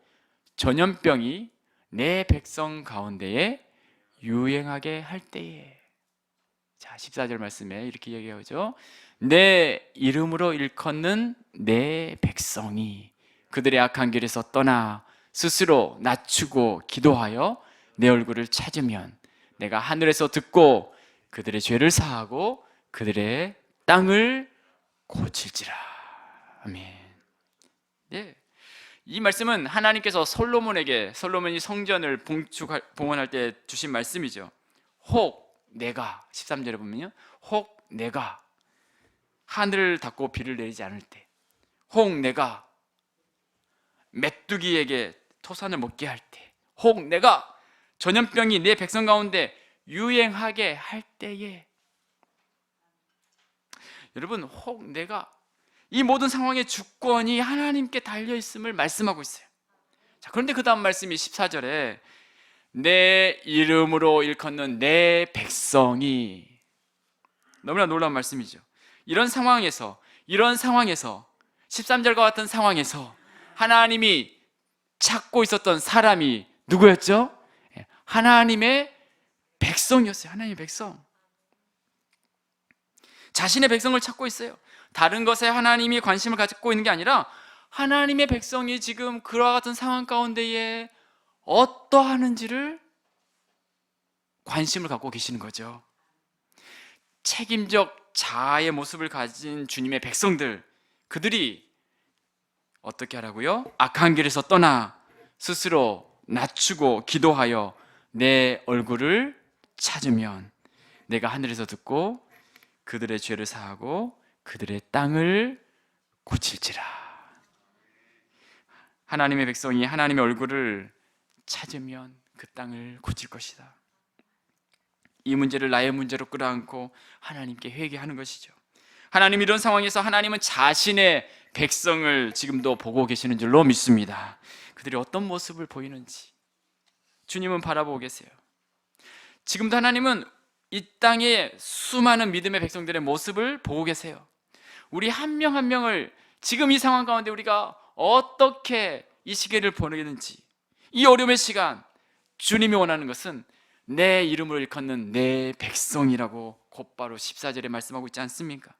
전염병이 내 백성 가운데에 유행하게 할 때에. 자, 14절 말씀에 이렇게 얘기하죠. 내 이름으로 일컫는 내 백성이 그들의 악한 길에서 떠나 스스로 낮추고 기도하여 내 얼굴을 찾으면 내가 하늘에서 듣고 그들의 죄를 사하고 그들의 땅을 고칠지라. 아멘. 네. 이 말씀은 하나님께서 솔로몬이 성전을 봉헌할 때 주신 말씀이죠. 혹 내가 13절에 보면요, 혹 내가 하늘을 닫고 비를 내리지 않을 때, 혹 내가 메뚜기에게 토산을 먹게 할 때, 혹 내가 전염병이 내 백성 가운데 유행하게 할 때에, 여러분, 혹 내가 이 모든 상황의 주권이 하나님께 달려있음을 말씀하고 있어요. 자, 그런데 그 다음 말씀이 14절에 내 이름으로 일컫는 내 백성이, 너무나 놀라운 말씀이죠. 이런 상황에서 13절과 같은 상황에서 하나님이 찾고 있었던 사람이 누구였죠? 하나님의 백성이었어요. 하나님의 백성. 자신의 백성을 찾고 있어요. 다른 것에 하나님이 관심을 갖고 있는 게 아니라 하나님의 백성이 지금 그와 같은 상황 가운데에 어떠하는지를 관심을 갖고 계시는 거죠. 책임적 자아의 모습을 가진 주님의 백성들, 그들이 어떻게 하라고요? 악한 길에서 떠나 스스로 낮추고 기도하여 내 얼굴을 찾으면 내가 하늘에서 듣고 그들의 죄를 사하고 그들의 땅을 고칠지라. 하나님의 백성이 하나님의 얼굴을 찾으면 그 땅을 고칠 것이다. 이 문제를 나의 문제로 끌어안고 하나님께 회개하는 것이죠. 하나님, 이런 상황에서 하나님은 자신의 백성을 지금도 보고 계시는 줄로 믿습니다. 그들이 어떤 모습을 보이는지 주님은 바라보고 계세요. 지금도 하나님은 이 땅의 수많은 믿음의 백성들의 모습을 보고 계세요. 우리 한 명 한 명을 지금 이 상황 가운데 우리가 어떻게 이 시기를 보내는지, 이 어려움의 시간, 주님이 원하는 것은 내 이름으로 일컫는 내 백성이라고 곧바로 14절에 말씀하고 있지 않습니까?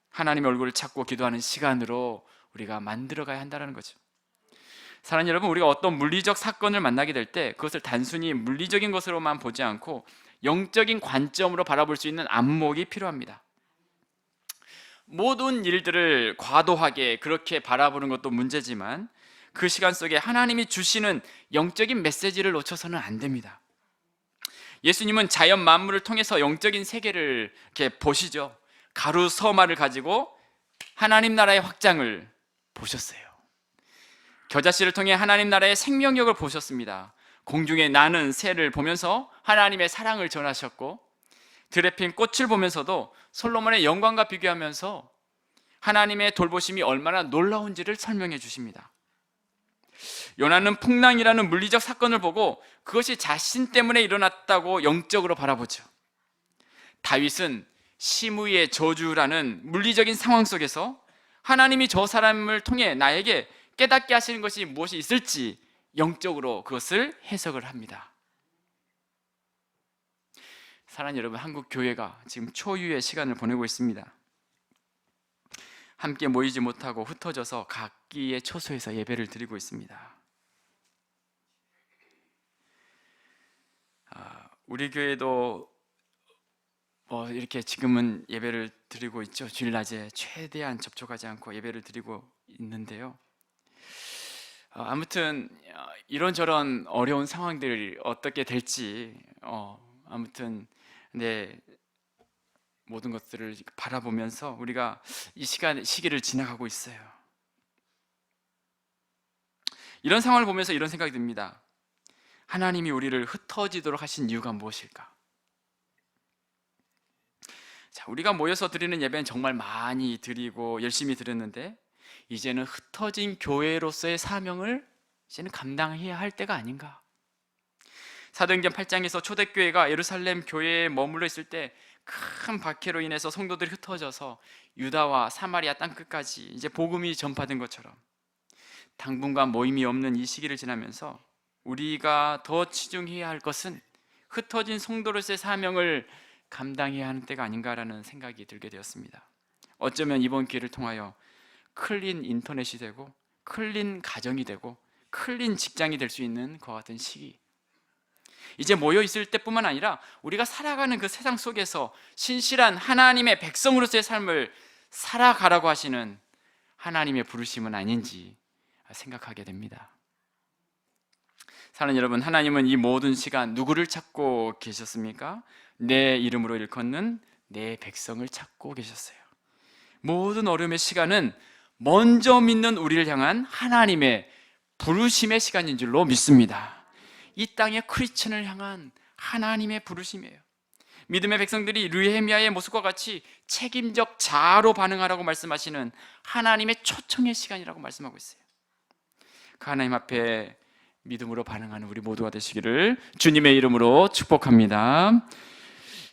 하나님의 얼굴을 찾고 기도하는 시간으로 우리가 만들어가야 한다는 거죠. 사랑하는 여러분, 우리가 어떤 물리적 사건을 만나게 될 때 그것을 단순히 물리적인 것으로만 보지 않고 영적인 관점으로 바라볼 수 있는 안목이 필요합니다. 모든 일들을 과도하게 그렇게 바라보는 것도 문제지만 그 시간 속에 하나님이 주시는 영적인 메시지를 놓쳐서는 안 됩니다. 예수님은 자연 만물을 통해서 영적인 세계를 이렇게 보시죠. 가루 서마를 가지고 하나님 나라의 확장을 보셨어요. 겨자씨를 통해 하나님 나라의 생명력을 보셨습니다. 공중에 나는 새를 보면서 하나님의 사랑을 전하셨고, 들에 핀 꽃을 보면서도 솔로몬의 영광과 비교하면서 하나님의 돌보심이 얼마나 놀라운지를 설명해 주십니다. 요나는 풍랑이라는 물리적 사건을 보고 그것이 자신 때문에 일어났다고 영적으로 바라보죠. 다윗은 시므이의 저주라는 물리적인 상황 속에서 하나님이 저 사람을 통해 나에게 깨닫게 하시는 것이 무엇이 있을지 영적으로 그것을 해석을 합니다. 사랑하는 여러분, 한국 교회가 지금 초유의 시간을 보내고 있습니다. 함께 모이지 못하고 흩어져서 각기의 초소에서 예배를 드리고 있습니다. 우리 교회도 이렇게 지금은 예배를 드리고 있죠. 주일낮에 최대한 접촉하지 않고 예배를 드리고 있는데요. 아무튼 이런저런 어려운 상황들이 어떻게 될지 아무튼 모든 것들을 바라보면서 우리가 이 시기를 지나가고 있어요. 이런 상황을 보면서 이런 생각이 듭니다. 하나님이 우리를 흩어지도록 하신 이유가 무엇일까? 자, 우리가 모여서 드리는 예배는 정말 많이 드리고 열심히 드렸는데 이제는 흩어진 교회로서의 사명을 이제는 감당해야 할 때가 아닌가? 사도행전 8장에서 초대교회가 예루살렘 교회에 머물러 있을 때 큰 박해로 인해서 성도들이 흩어져서 유다와 사마리아 땅끝까지 이제 복음이 전파된 것처럼 당분간 모임이 없는 이 시기를 지나면서 우리가 더 치중해야 할 것은 흩어진 성도로서의 사명을 감당해야 하는 때가 아닌가라는 생각이 들게 되었습니다. 어쩌면 이번 기회를 통하여 클린 인터넷이 되고 클린 가정이 되고 클린 직장이 될 수 있는 그와 같은 시기, 이제 모여 있을 때뿐만 아니라 우리가 살아가는 그 세상 속에서 신실한 하나님의 백성으로서의 삶을 살아가라고 하시는 하나님의 부르심은 아닌지 생각하게 됩니다. 사랑하는 여러분, 하나님은 이 모든 시간 누구를 찾고 계셨습니까? 내 이름으로 일컫는 내 백성을 찾고 계셨어요. 모든 어려움의 시간은 먼저 믿는 우리를 향한 하나님의 부르심의 시간인 줄로 믿습니다. 이 땅의 크리스천을 향한 하나님의 부르심이에요. 믿음의 백성들이 느헤미야의 모습과 같이 책임적 자아로 반응하라고 말씀하시는 하나님의 초청의 시간이라고 말씀하고 있어요. 그 하나님 앞에 믿음으로 반응하는 우리 모두가 되시기를 주님의 이름으로 축복합니다.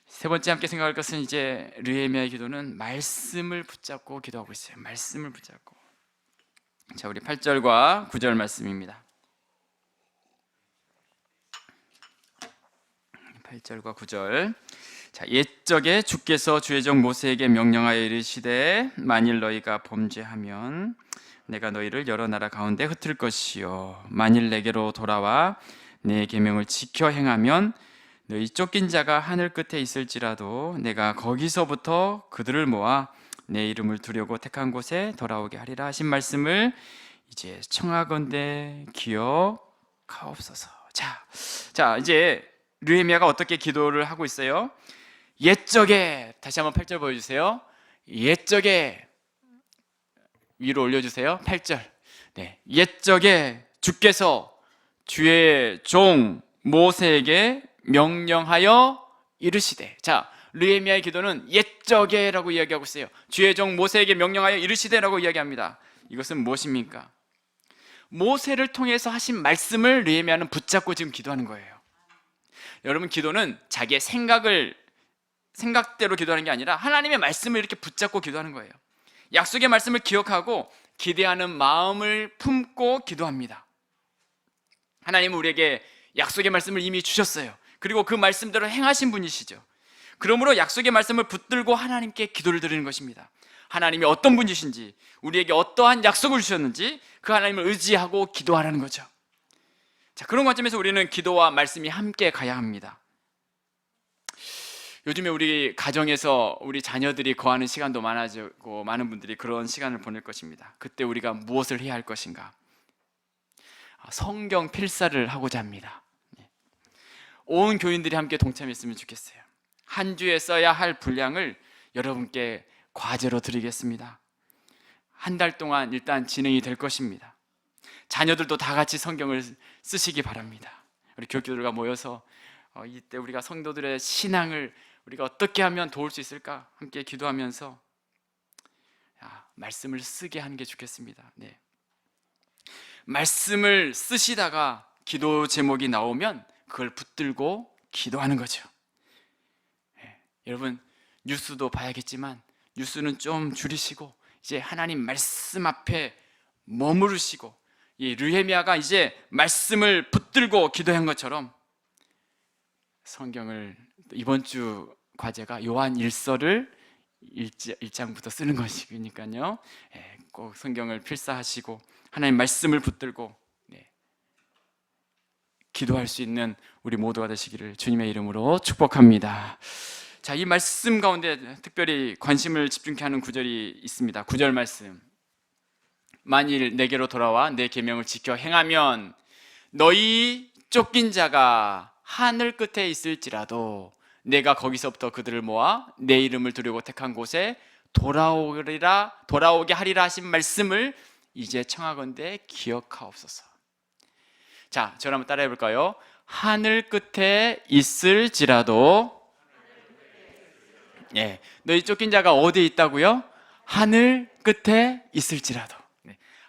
세 번째 함께 생각할 것은 이제 느헤미야의 기도는 말씀을 붙잡고 기도하고 있어요. 말씀을 붙잡고. 자, 우리 8절과 9절 말씀입니다. 8절과 9절. 자, 옛적에 주께서 주의 종 모세에게 명령하여 이르시되 만일 너희가 범죄하면 내가 너희를 여러 나라 가운데 흩을 것이요 만일 내게로 돌아와 내 계명을 지켜 행하면 너희 쫓긴 자가 하늘 끝에 있을지라도 내가 거기서부터 그들을 모아 내 이름을 두려고 택한 곳에 돌아오게 하리라 하신 말씀을 이제 청하건대 기억하옵소서. 자, 이제 느헤미야가 어떻게 기도를 하고 있어요? 옛적에, 다시 한번 8절 보여주세요. 옛적에, 위로 올려주세요. 8절. 네, 옛적에 주께서 주의 종 모세에게 명령하여 이르시되. 자, 느헤미야의 기도는 옛적에라고 이야기하고 있어요. 주의 종 모세에게 명령하여 이르시되라고 이야기합니다. 이것은 무엇입니까? 모세를 통해서 하신 말씀을 느헤미야는 붙잡고 지금 기도하는 거예요. 여러분, 기도는 자기의 생각대로 기도하는 게 아니라 하나님의 말씀을 이렇게 붙잡고 기도하는 거예요. 약속의 말씀을 기억하고 기대하는 마음을 품고 기도합니다. 하나님은 우리에게 약속의 말씀을 이미 주셨어요. 그리고 그 말씀대로 행하신 분이시죠. 그러므로 약속의 말씀을 붙들고 하나님께 기도를 드리는 것입니다. 하나님이 어떤 분이신지, 우리에게 어떠한 약속을 주셨는지 그 하나님을 의지하고 기도하라는 거죠. 자, 그런 관점에서 우리는 기도와 말씀이 함께 가야 합니다. 요즘에 우리 가정에서 우리 자녀들이 거하는 시간도 많아지고 많은 분들이 그런 시간을 보낼 것입니다. 그때 우리가 무엇을 해야 할 것인가? 성경 필사를 하고자 합니다. 온 교인들이 함께 동참했으면 좋겠어요. 한 주에 써야 할 분량을 여러분께 과제로 드리겠습니다. 한 달 동안 일단 진행이 될 것입니다. 자녀들도 다 같이 성경을 쓰시기 바랍니다. 우리 교육교들과 모여서 이때 우리가 성도들의 신앙을 우리가 어떻게 하면 도울 수 있을까? 함께 기도하면서 말씀을 쓰게 하는 게 좋겠습니다. 네. 말씀을 쓰시다가 기도 제목이 나오면 그걸 붙들고 기도하는 거죠. 네. 여러분, 뉴스도 봐야겠지만 뉴스는 좀 줄이시고 이제 하나님 말씀 앞에 머무르시고, 이 느헤미야가 이제 말씀을 붙들고 기도한 것처럼 성경을, 이번 주 과제가 요한 1서를 1장부터 쓰는 것이니까요. 꼭 성경을 필사하시고 하나님 말씀을 붙들고 기도할 수 있는 우리 모두가 되시기를 주님의 이름으로 축복합니다. 자, 이 말씀 가운데 특별히 관심을 집중케 하는 구절이 있습니다. 9절 말씀. 만일 내게로 돌아와 내 계명을 지켜 행하면 너희 쫓긴 자가 하늘 끝에 있을지라도 내가 거기서부터 그들을 모아 내 이름을 두려고 택한 곳에 돌아오게 하리라 하신 말씀을 이제 청하건대 기억하옵소서. 자, 저를 한번 따라해 볼까요? 하늘 끝에 있을지라도. 너희 쫓긴 자가 어디에 있다고요? 하늘 끝에 있을지라도.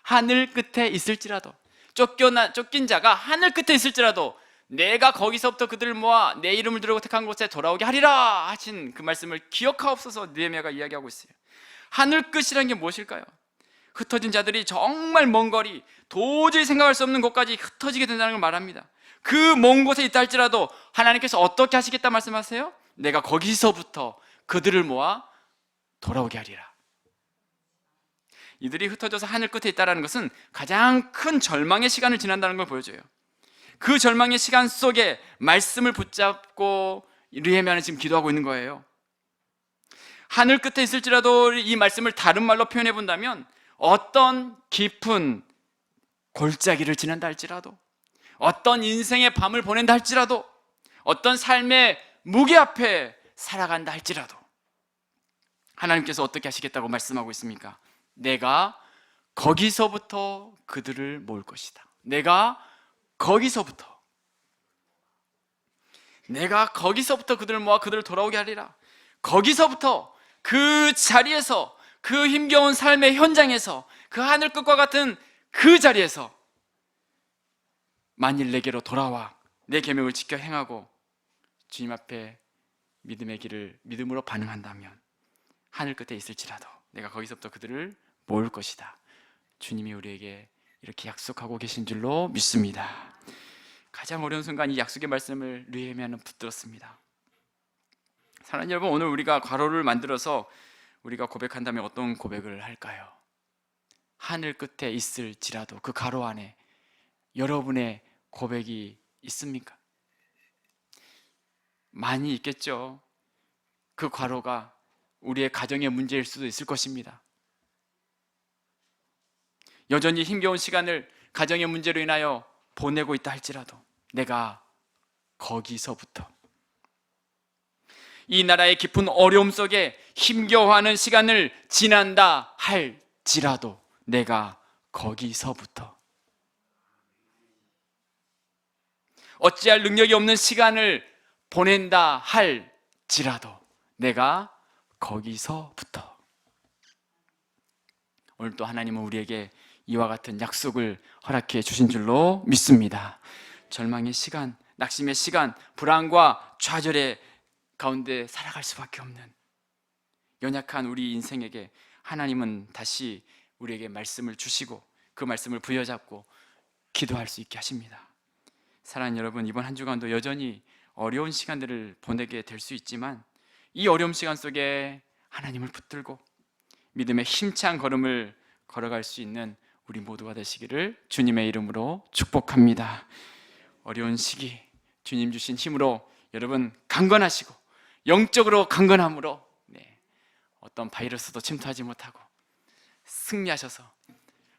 하늘 끝에 있을지라도, 쫓긴 자가 하늘 끝에 있을지라도 내가 거기서부터 그들을 모아 내 이름을 두려고 택한 곳에 돌아오게 하리라 하신 그 말씀을 기억하옵소서. 느헤미야가 이야기하고 있어요. 하늘 끝이라는 게 무엇일까요? 흩어진 자들이 정말 먼 거리, 도저히 생각할 수 없는 곳까지 흩어지게 된다는 걸 말합니다. 그 먼 곳에 있다 할지라도 하나님께서 어떻게 하시겠다 말씀하세요? 내가 거기서부터 그들을 모아 돌아오게 하리라. 이들이 흩어져서 하늘 끝에 있다는 것은 가장 큰 절망의 시간을 지난다는 걸 보여줘요. 그 절망의 시간 속에 말씀을 붙잡고 느헤미야는 지금 기도하고 있는 거예요. 하늘 끝에 있을지라도 이 말씀을 다른 말로 표현해 본다면 어떤 깊은 골짜기를 지난다 할지라도, 어떤 인생의 밤을 보낸다 할지라도, 어떤 삶의 무게 앞에 살아간다 할지라도 하나님께서 어떻게 하시겠다고 말씀하고 있습니까? 내가 거기서부터 그들을 모을 것이다. 내가 거기서부터. 내가 거기서부터 그들을 모아 그들을 돌아오게 하리라. 거기서부터, 그 자리에서, 그 힘겨운 삶의 현장에서, 그 하늘 끝과 같은 그 자리에서 만일 내게로 돌아와 내 계명을 지켜 행하고 주님 앞에 믿음의 길을 믿음으로 반응한다면 하늘 끝에 있을지라도 내가 거기서부터 그들을 모을 것이다. 주님이 우리에게 이렇게 약속하고 계신 줄로 믿습니다. 가장 어려운 순간 이 약속의 말씀을 느헤미야는 붙들었습니다. 사랑하는 여러분, 오늘 우리가 괄호를 만들어서 우리가 고백한다면 어떤 고백을 할까요? 하늘 끝에 있을지라도, 그 괄호 안에 여러분의 고백이 있습니까? 많이 있겠죠. 그 괄호가 우리의 가정의 문제일 수도 있을 것입니다. 여전히 힘겨운 시간을 가정의 문제로 인하여 보내고 있다 할지라도 내가 거기서부터, 이 나라의 깊은 어려움 속에 힘겨워하는 시간을 지난다 할지라도 내가 거기서부터, 어찌할 능력이 없는 시간을 보낸다 할지라도 내가 거기서부터. 오늘 또 하나님은 우리에게 이와 같은 약속을 허락해 주신 줄로 믿습니다. 절망의 시간, 낙심의 시간, 불안과 좌절의 가운데 살아갈 수밖에 없는 연약한 우리 인생에게 하나님은 다시 우리에게 말씀을 주시고 그 말씀을 부여잡고 기도할 수 있게 하십니다. 사랑하는 여러분, 이번 한 주간도 여전히 어려운 시간들을 보내게 될 수 있지만 이 어려운 시간 속에 하나님을 붙들고 믿음의 힘찬 걸음을 걸어갈 수 있는 우리 모두가 되시기를 주님의 이름으로 축복합니다. 어려운 시기 주님 주신 힘으로 여러분 강건하시고 영적으로 강건함으로 어떤 바이러스도 침투하지 못하고 승리하셔서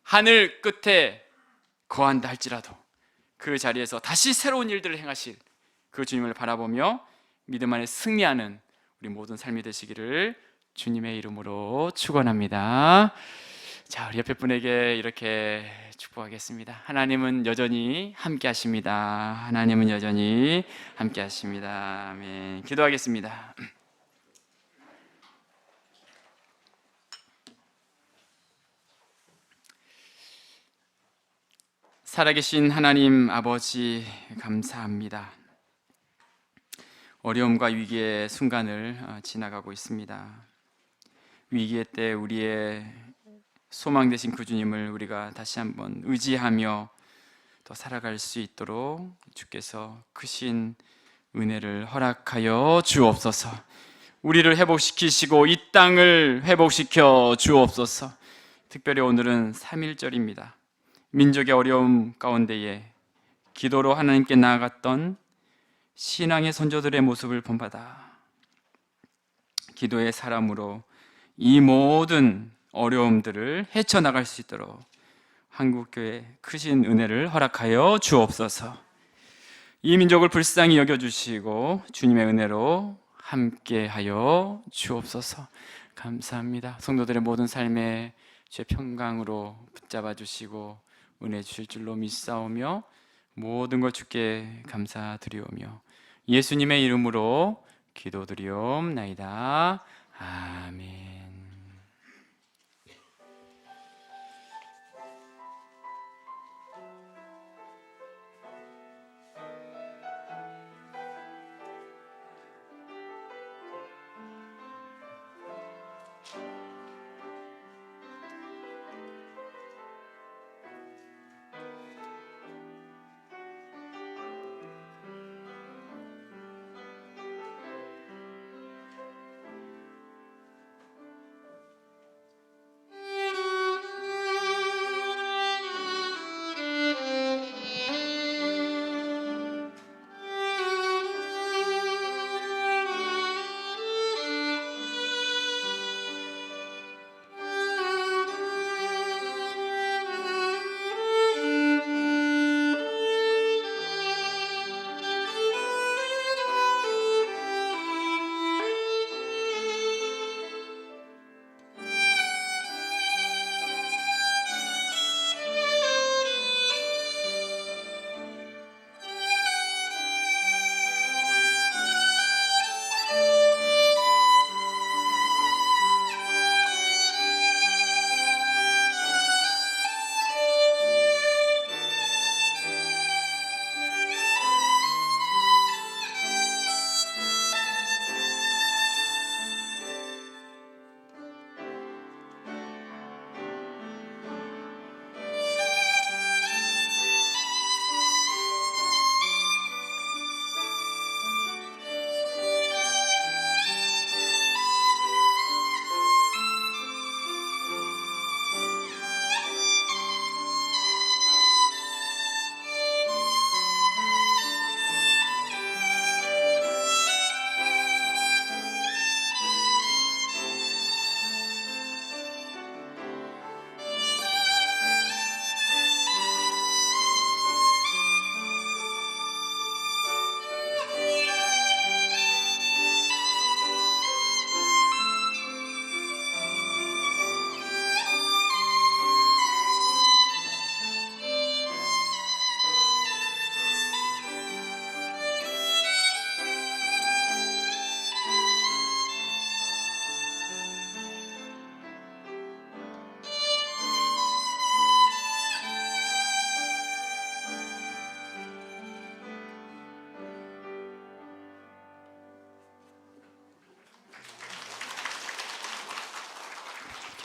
하늘 끝에 거한다 할지라도 그 자리에서 다시 새로운 일들을 행하실 그 주님을 바라보며 믿음 안에 승리하는 우리 모든 삶이 되시기를 주님의 이름으로 축원합니다. 자, 우리 옆에 분에게 이렇게 축복하겠습니다. 하나님은 여전히 함께 하십니다. 하나님은 여전히 함께 하십니다. 아멘. 기도하겠습니다. 살아계신 하나님 아버지, 감사합니다. 어려움과 위기의 순간을 지나가고 있습니다. 위기의 때 우리의 소망 되신 그 주님을 우리가 다시 한번 의지하며 더 살아갈 수 있도록 주께서 크신 은혜를 허락하여 주옵소서. 우리를 회복시키시고 이 땅을 회복시켜 주옵소서. 특별히 오늘은 3.1절입니다. 민족의 어려움 가운데에 기도로 하나님께 나아갔던 신앙의 선조들의 모습을 본받아 기도의 사람으로 이 모든 어려움들을 헤쳐나갈 수 있도록 한국교회 크신 은혜를 허락하여 주옵소서. 이 민족을 불쌍히 여겨주시고 주님의 은혜로 함께하여 주옵소서. 감사합니다. 성도들의 모든 삶에 주의 평강으로 붙잡아 주시고 은혜 주실 줄로 믿사오며 모든 것 주께 감사드리오며 예수님의 이름으로 기도드리옵나이다. 아멘.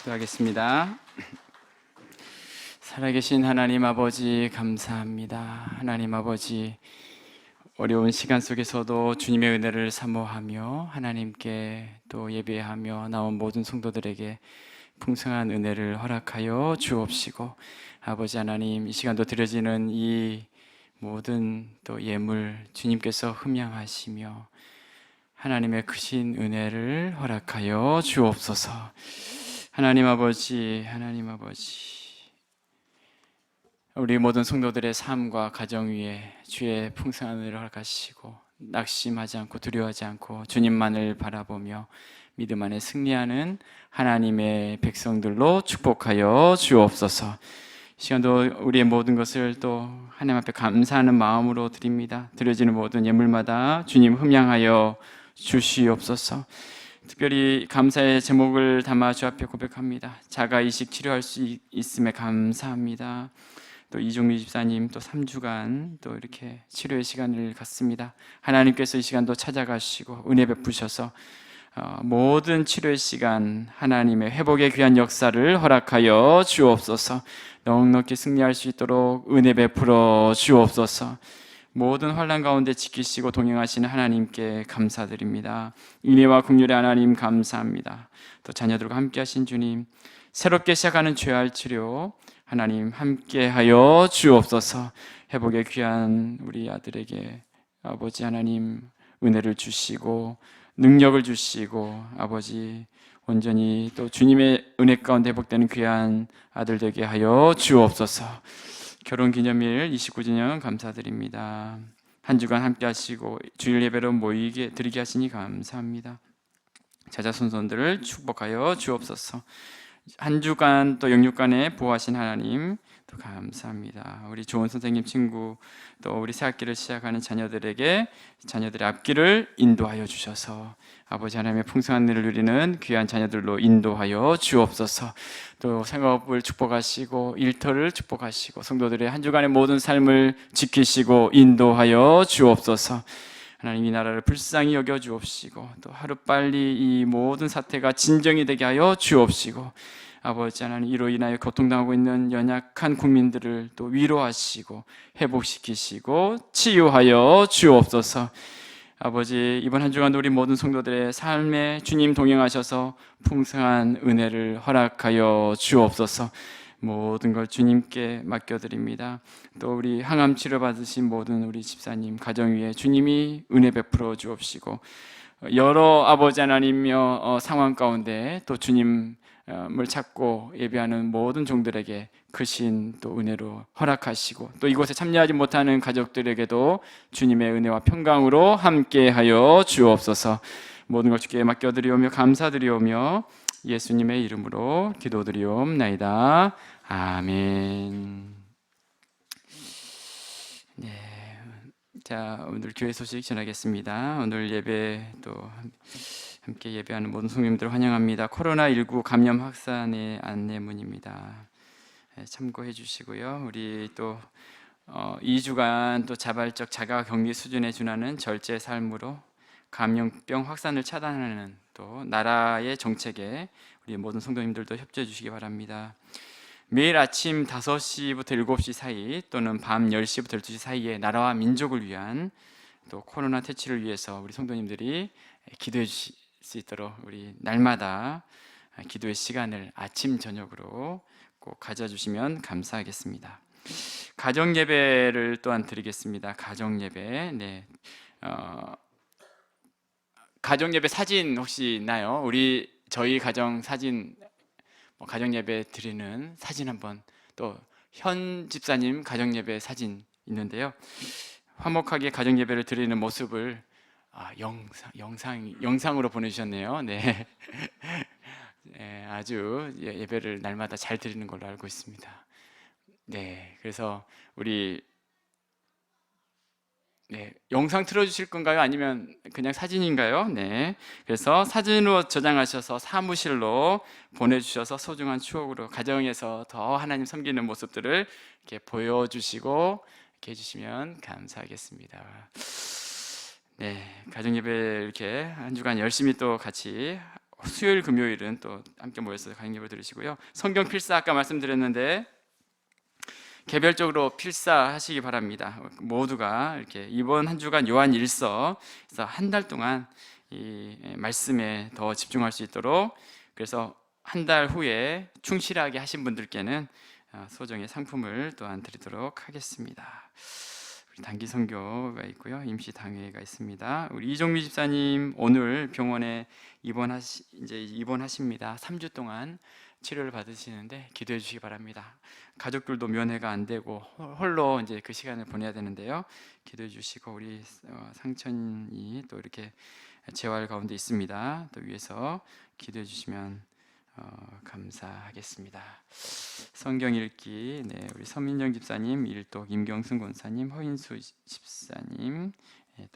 기도하겠습니다. 살아계신 하나님 아버지 감사합니다. 하나님 아버지 어려운 시간 속에서도 주님의 은혜를 사모하며 하나님께 또 예배하며 나온 모든 성도들에게 풍성한 은혜를 허락하여 주옵시고 아버지 하나님 이 시간도 드려지는 이 모든 또 예물 주님께서 흠양하시며 하나님의 크신 은혜를 허락하여 주옵소서. 하나님 아버지 우리 모든 성도들의 삶과 가정 위에 주의 풍성한 은혜를 허락하시고 낙심하지 않고 두려워하지 않고 주님만을 바라보며 믿음 안에 승리하는 하나님의 백성들로 축복하여 주옵소서. 이 시간도 우리의 모든 것을 또 하나님 앞에 감사하는 마음으로 드립니다. 드려지는 모든 예물마다 주님 흠양하여 주시옵소서. 특별히 감사의 제목을 담아 주 앞에 고백합니다. 자가 이식 치료할 수 있음에 감사합니다. 또 이종미 집사님 또 3주간 또 이렇게 치료의 시간을 갖습니다. 하나님께서 이 시간도 찾아가시고 은혜 베푸셔서 모든 치료의 시간 하나님의 회복의 귀한 역사를 허락하여 주옵소서. 넉넉히 승리할 수 있도록 은혜 베풀어 주옵소서. 모든 환난 가운데 지키시고 동행하시는 하나님께 감사드립니다. 은혜와 긍휼의 하나님 감사합니다. 또 자녀들과 함께 하신 주님, 새롭게 시작하는 죄알 치료 하나님 함께하여 주옵소서. 회복의 귀한 우리 아들에게 아버지 하나님 은혜를 주시고 능력을 주시고 아버지 온전히 또 주님의 은혜 가운데 회복되는 귀한 아들 되게 하여 주옵소서. 결혼기념일 29주년 감사드립니다. 한 주간 함께 하시고 주일 예배로 모이게 드리게 하시니 감사합니다. 자자손손들을 축복하여 주옵소서. 한 주간 또 영육간에 보호하신 하나님 또 감사합니다. 우리 좋은 선생님 친구 또 우리 새 학기를 시작하는 자녀들에게 자녀들의 앞길을 인도하여 주셔서 아버지 하나님의 풍성한 은혜를 누리는 귀한 자녀들로 인도하여 주옵소서. 또 생업을 축복하시고 일터를 축복하시고 성도들의 한 주간의 모든 삶을 지키시고 인도하여 주옵소서. 하나님 이 나라를 불쌍히 여겨 주옵시고 또 하루빨리 이 모든 사태가 진정이 되게 하여 주옵시고 아버지 하나님 이로 인하여 고통당하고 있는 연약한 국민들을 또 위로하시고 회복시키시고 치유하여 주옵소서. 아버지 이번 한 주간 우리 모든 성도들의 삶에 주님 동행하셔서 풍성한 은혜를 허락하여 주옵소서. 모든 걸 주님께 맡겨드립니다. 또 우리 항암 치료 받으신 모든 우리 집사님 가정 위에 주님이 은혜 베풀어 주옵시고 여러 아버지 하나님여 상황 가운데 또 주님을 찾고 예배하는 모든 종들에게 크신 또 은혜로 허락하시고 또 이곳에 참여하지 못하는 가족들에게도 주님의 은혜와 평강으로 함께하여 주옵소서. 모든 걸 주께 맡겨드리오며 감사드리오며 예수님의 이름으로 기도드리옵나이다. 아멘. 네, 자 오늘 교회 소식 전하겠습니다. 오늘 예배 또 함께 예배하는 모든 성도님들 환영합니다. 코로나19 감염 확산의 안내문입니다. 참고해 주시고요. 우리 또 2주간 또 자발적 자가 격리 수준에 준하는 절제 삶으로 감염병 확산을 차단하는 또 나라의 정책에 우리 모든 성도님들도 협조해 주시기 바랍니다. 매일 아침 5시부터 7시 사이 또는 밤 10시부터 12시 사이에 나라와 민족을 위한 또 코로나 퇴치를 위해서 우리 성도님들이 기도해 주실 수 있도록 우리 날마다 기도의 시간을 아침 저녁으로 꼭 가져주시면 감사하겠습니다. 가정 예배를 또한 드리겠습니다. 가정 예배. 네. 가정 예배 사진 혹시 있나요? 저희 가정 사진 가정 예배 드리는 사진 한번 또 현 집사님 가정 예배 사진 있는데요. 화목하게 가정 예배를 드리는 모습을 영상으로 보내주셨네요. 네. 네, 아주 예배를 날마다 잘 드리는 걸로 알고 있습니다. 네, 그래서 우리 영상 틀어주실 건가요? 아니면 그냥 사진인가요? 네, 그래서 사진으로 저장하셔서 사무실로 보내주셔서 소중한 추억으로 가정에서 더 하나님 섬기는 모습들을 이렇게 보여주시고 이렇게 해주시면 감사하겠습니다. 네, 가정 예배 이렇게 한 주간 열심히 또 같이 수요일 금요일은 또 함께 모여서 강의를 들으시고요. 성경 필사 아까 말씀드렸는데 개별적으로 필사하시기 바랍니다. 모두가 이렇게 이번 한 주간 요한 일서에서 한 달 동안 이 말씀에 더 집중할 수 있도록, 그래서 한 달 후에 충실하게 하신 분들께는 소정의 상품을 또한 드리도록 하겠습니다. 우리 단기 선교가 있고요, 임시 당회가 있습니다. 우리 이종미 집사님 오늘 병원에 입원하십니다. 3주 동안 치료를 받으시는데 기도해 주시기 바랍니다. 가족들도 면회가 안 되고 홀로 이제 그 시간을 보내야 되는데요. 기도해 주시고, 우리 상천이 또 이렇게 재활 가운데 있습니다. 또 위해서 기도해 주시면 감사하겠습니다. 성경 읽기, 우리 서민정 집사님, 일독 임경순 권사님, 허인수 집사님,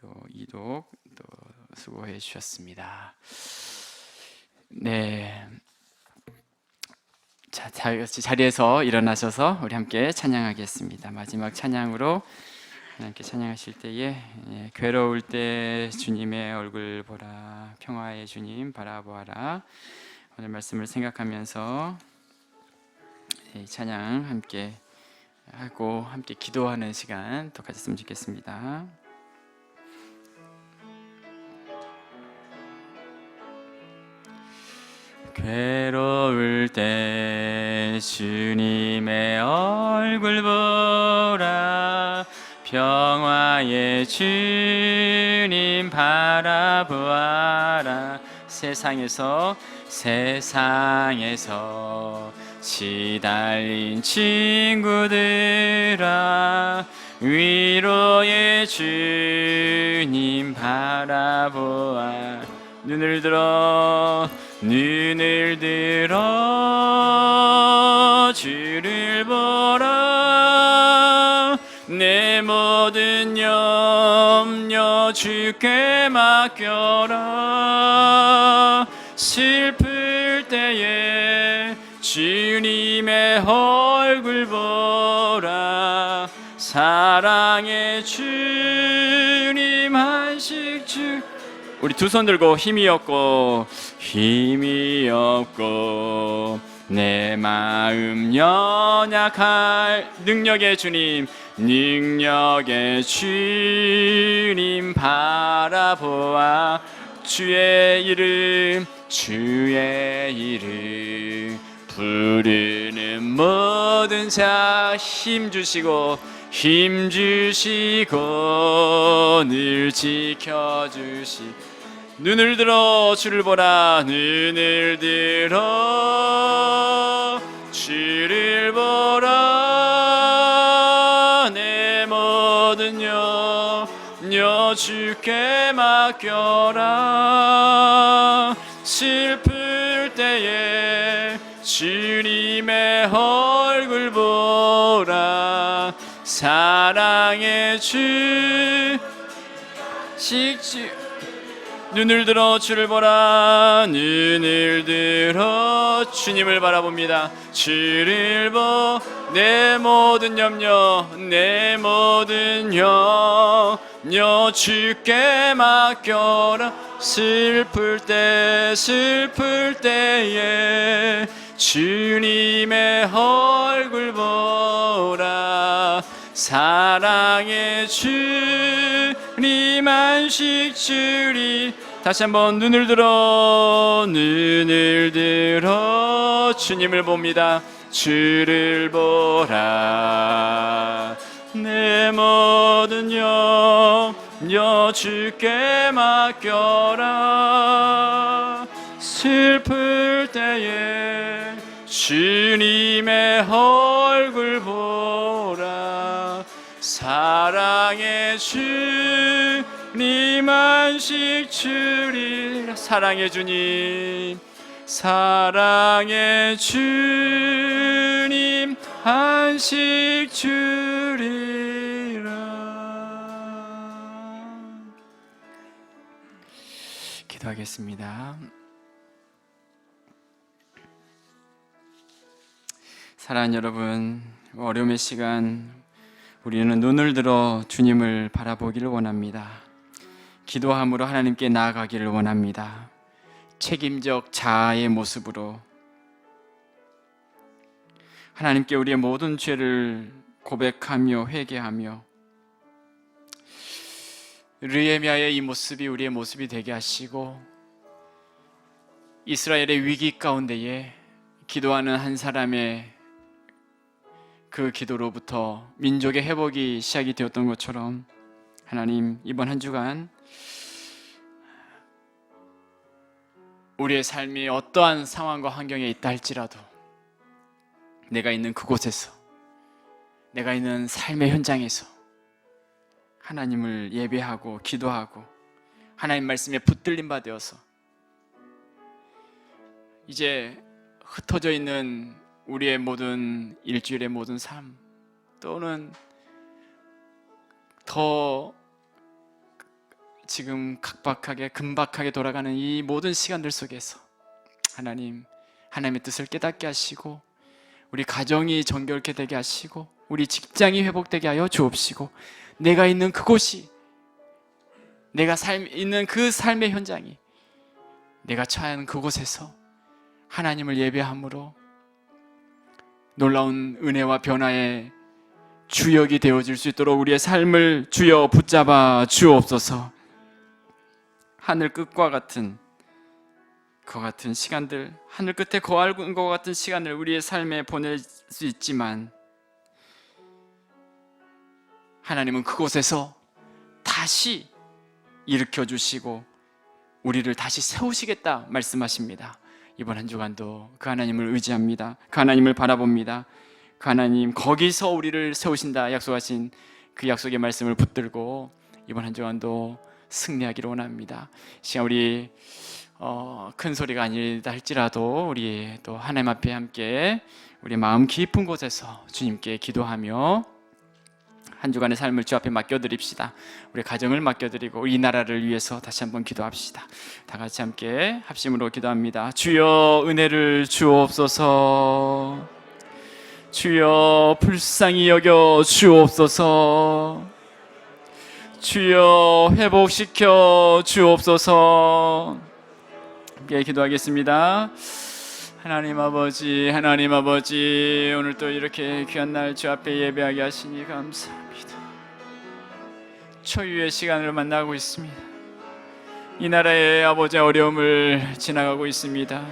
또 이독 또 수고해 주셨습니다. 자, 자리에서 일어나셔서 우리 함께 찬양하겠습니다. 마지막 찬양으로 하나님께 찬양하실 때에 괴로울 때 주님의 얼굴 보라, 평화의 주님 바라보아라, 오늘 말씀을 생각하면서 이 찬양 함께 하고 함께 기도하는 시간 또 가졌으면 좋겠습니다. 괴로울 때 주님의 얼굴 보라, 평화의 주님 바라보아라. 세상에서 시달린 친구들아, 위로의 주님 바라보아. 눈을 들어 주를 보라, 내 모든 염려 주께 맡겨라. 슬플 때에 주님의 얼굴 보라, 사랑의 주님 한식 주. 우리 두 손 들고 힘이 없고 내 마음 연약할 능력의 주님 바라보아. 주의 이름 부르는 모든 자 힘 주시고 늘 지켜주시. 눈을 들어 주를 보라, 눈을 들어 주를 보라, 내 모든 염려 주께 맡겨라. 슬플 때에 주님의 얼굴 보라, 사랑의 주 눈을 들어 주를 보라, 눈을 들어 주님을 바라봅니다. 주를 내 모든 염려 주께 맡겨라. 슬플 때에 주님의 얼굴 보라, 사랑의 주님 안식 주리. 다시 한번 눈을 들어 주님을 봅니다. 주를 보라, 내 모든 염려 주께 맡겨라. 슬플 때에 주님의 얼굴 보라, 사랑의 주님 안식 주리라. 사랑의 주님 안식 주리라. 기도하겠습니다. 사랑하는 여러분, 어려움의 시간 우리는 눈을 들어 주님을 바라보기를 원합니다. 기도함으로 하나님께 나아가기를 원합니다. 책임적 자아의 모습으로 하나님께 우리의 모든 죄를 고백하며 회개하며 느헤미야의 이 모습이 우리의 모습이 되게 하시고, 이스라엘의 위기 가운데에 기도하는 한 사람의 그 기도로부터 민족의 회복이 시작이 되었던 것처럼, 하나님 이번 한 주간 우리의 삶이 어떠한 상황과 환경에 있다 할지라도 내가 있는 그곳에서, 내가 있는 삶의 현장에서 하나님을 예배하고 기도하고 하나님 말씀에 붙들림 받아서 이제 흩어져 있는 우리의 모든 일주일의 모든 삶, 또는 더 지금 각박하게 금박하게 돌아가는 이 모든 시간들 속에서 하나님의 뜻을 깨닫게 하시고, 우리 가정이 정결케 되게 하시고, 우리 직장이 회복되게 하여 주옵시고, 내가 있는 그곳이, 내가 있는 그 삶의 현장이, 내가 처한 그곳에서 하나님을 예배함으로 놀라운 은혜와 변화의 주역이 되어질 수 있도록 우리의 삶을 주여 붙잡아 주옵소서. 하늘 끝과 같은 그 같은 시간들, 하늘 끝에 거하는 것 같은 시간을 우리의 삶에 보낼 수 있지만, 하나님은 그곳에서 다시 일으켜 주시고 우리를 다시 세우시겠다 말씀하십니다. 이번 한 주간도 그 하나님을 의지합니다. 그 하나님을 바라봅니다. 그 하나님, 거기서 우리를 세우신다 약속하신 그 약속의 말씀을 붙들고 이번 한 주간도 승리하기를 원합니다. 시간 우리 큰 소리가 아니다 할지라도 우리 또 하나님 앞에 함께 우리 마음 깊은 곳에서 주님께 기도하며 한 주간의 삶을 주 앞에 맡겨드립시다. 우리 가정을 맡겨드리고 이 나라를 위해서 다시 한번 기도합시다. 다 같이 함께 합심으로 기도합니다. 주여 은혜를 주옵소서. 주여 불쌍히 여겨 주옵소서. 주여 회복시켜 주옵소서. 함께 기도하겠습니다. 하나님 아버지, 하나님 아버지, 오늘 또 이렇게 귀한 날 주 앞에 예배하게 하시니 감사합니다. 초유의 시간을 만나고 있습니다. 이 나라의 아버지 어려움을 지나가고 있습니다.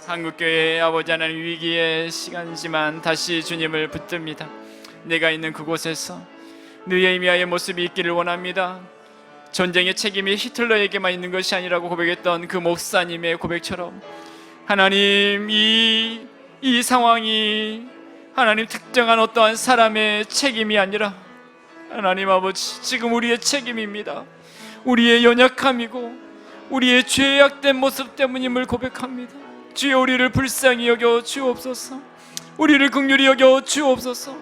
한국교회의 아버지 하나님 위기의 시간이지만 다시 주님을 붙듭니다. 내가 있는 그곳에서 느헤미야의 모습이 있기를 원합니다. 전쟁의 책임이 히틀러에게만 있는 것이 아니라고 고백했던 그 목사님의 고백처럼 하나님, 이 상황이 하나님 특정한 어떠한 사람의 책임이 아니라 하나님 아버지, 지금 우리의 책임입니다. 우리의 연약함이고 우리의 죄악된 모습 때문임을 고백합니다. 주여 우리를 불쌍히 여겨 주옵소서. 우리를 긍휼히 여겨 주옵소서.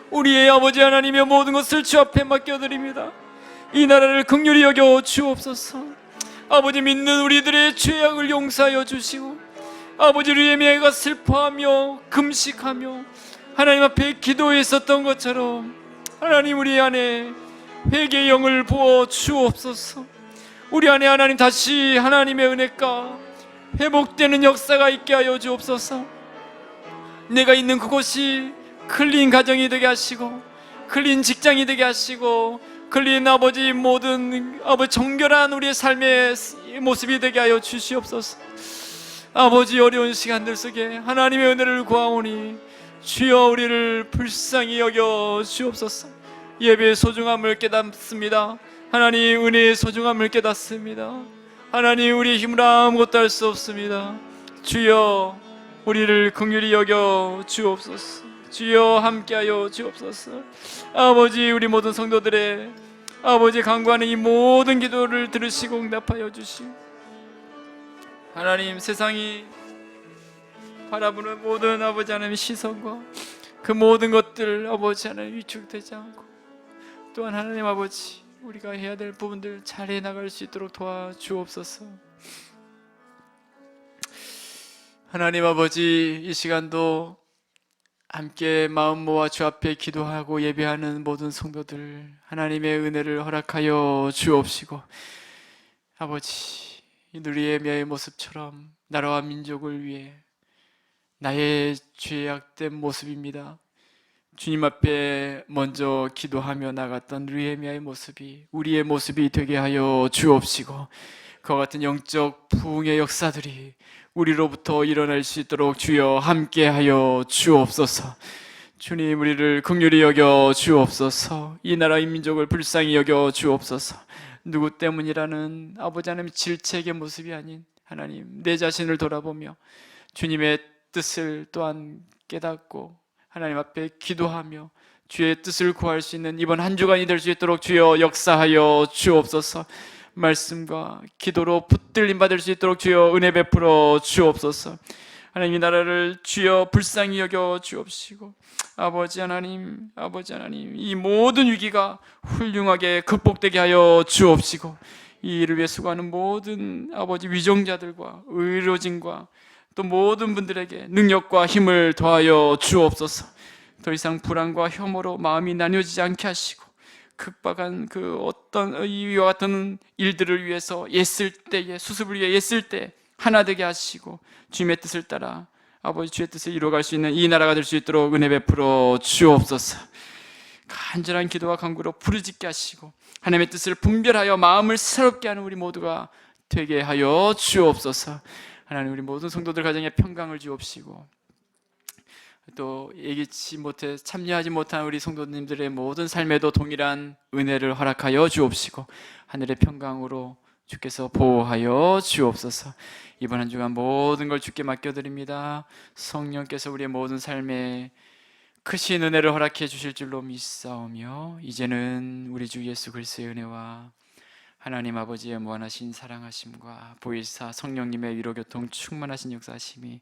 우리의 아버지 하나님의 모든 것을 주 앞에 맡겨드립니다. 이 나라를 긍휼히 여겨 주옵소서. 아버지, 믿는 우리들의 죄악을 용서하여 주시고, 아버지 느헤미야가 슬퍼하며 금식하며 하나님 앞에 기도했었던 것처럼 하나님 우리 안에 회개의 영을 부어 주옵소서. 우리 안에 하나님 다시 하나님의 은혜가 회복되는 역사가 있게 하여 주옵소서. 내가 있는 그곳이 클린 가정이 되게 하시고 클린 직장이 되게 하시고 클린 아버지 모든 아버지 정결한 우리의 삶의 모습이 되게 하여 주시옵소서. 아버지, 어려운 시간들 속에 하나님의 은혜를 구하오니 주여 우리를 불쌍히 여겨 주옵소서. 예배의 소중함을 깨닫습니다. 하나님, 은혜의 소중함을 깨닫습니다. 하나님, 우리의 힘으로 아무것도 할 수 없습니다. 주여 우리를 긍휼히 여겨 주옵소서. 주여 함께하여 주옵소서. 아버지, 우리 모든 성도들의 아버지 간구하는 이 모든 기도를 들으시고 응답하여 주시고, 하나님, 세상이 바라보는 모든 아버지 하나님의 시선과 그 모든 것들 아버지 하나님 위축되지 않고, 또한 하나님 아버지, 우리가 해야 될 부분들 잘 해나갈 수 있도록 도와주옵소서. 하나님 아버지, 이 시간도 함께 마음 모아 주 앞에 기도하고 예배하는 모든 성도들 하나님의 은혜를 허락하여 주옵시고, 아버지, 이 느헤미야의 모습처럼 나라와 민족을 위해 나의 죄악된 모습입니다. 주님 앞에 먼저 기도하며 나갔던 느헤미야의 모습이 우리의 모습이 되게 하여 주옵시고, 그와 같은 영적 부흥의 역사들이 우리로부터 일어날 수 있도록 주여 함께하여 주옵소서. 주님, 우리를 긍휼히 여겨 주옵소서. 이 나라의 민족을 불쌍히 여겨 주옵소서. 누구 때문이라는 아버지 하나님의 질책의 모습이 아닌 하나님, 내 자신을 돌아보며 주님의 뜻을 또한 깨닫고 하나님 앞에 기도하며 주의 뜻을 구할 수 있는 이번 한 주간이 될 수 있도록 주여 역사하여 주옵소서. 말씀과 기도로 붙들림 받을 수 있도록 주여 은혜 베풀어 주옵소서. 하나님, 이 나라를 주여 불쌍히 여겨 주옵시고, 아버지 하나님 이 모든 위기가 훌륭하게 극복되게 하여 주옵시고, 이 일을 위해 수고하는 모든 아버지 위정자들과 의료진과 또 모든 분들에게 능력과 힘을 더하여 주옵소서. 더 이상 불안과 혐오로 마음이 나뉘어지지 않게 하시고, 극박한 그 어떤 이와 같은 일들을 위해서 애쓸 때에, 수습을 위해 애쓸 때 하나 되게 하시고, 주님의 뜻을 따라 아버지 주의 뜻을 이루어갈 수 있는 이 나라가 될 수 있도록 은혜 베풀어 주옵소서. 간절한 기도와 간구로 부르짖게 하시고 하나님의 뜻을 분별하여 마음을 새롭게 하는 우리 모두가 되게 하여 주옵소서. 하나님, 우리 모든 성도들 가정에 평강을 주옵시고, 또 예기치 못해 참여하지 못한 우리 성도님들의 모든 삶에도 동일한 은혜를 허락하여 주옵시고, 하늘의 평강으로 주께서 보호하여 주옵소서. 이번 한 주간 모든 걸 주께 맡겨드립니다. 성령께서 우리의 모든 삶에 크신 은혜를 허락해 주실 줄로 믿사오며, 이제는 우리 주 예수 그리스도의 은혜와 하나님 아버지의 무한하신 사랑하심과 보혜사 성령님의 위로교통 충만하신 역사하심이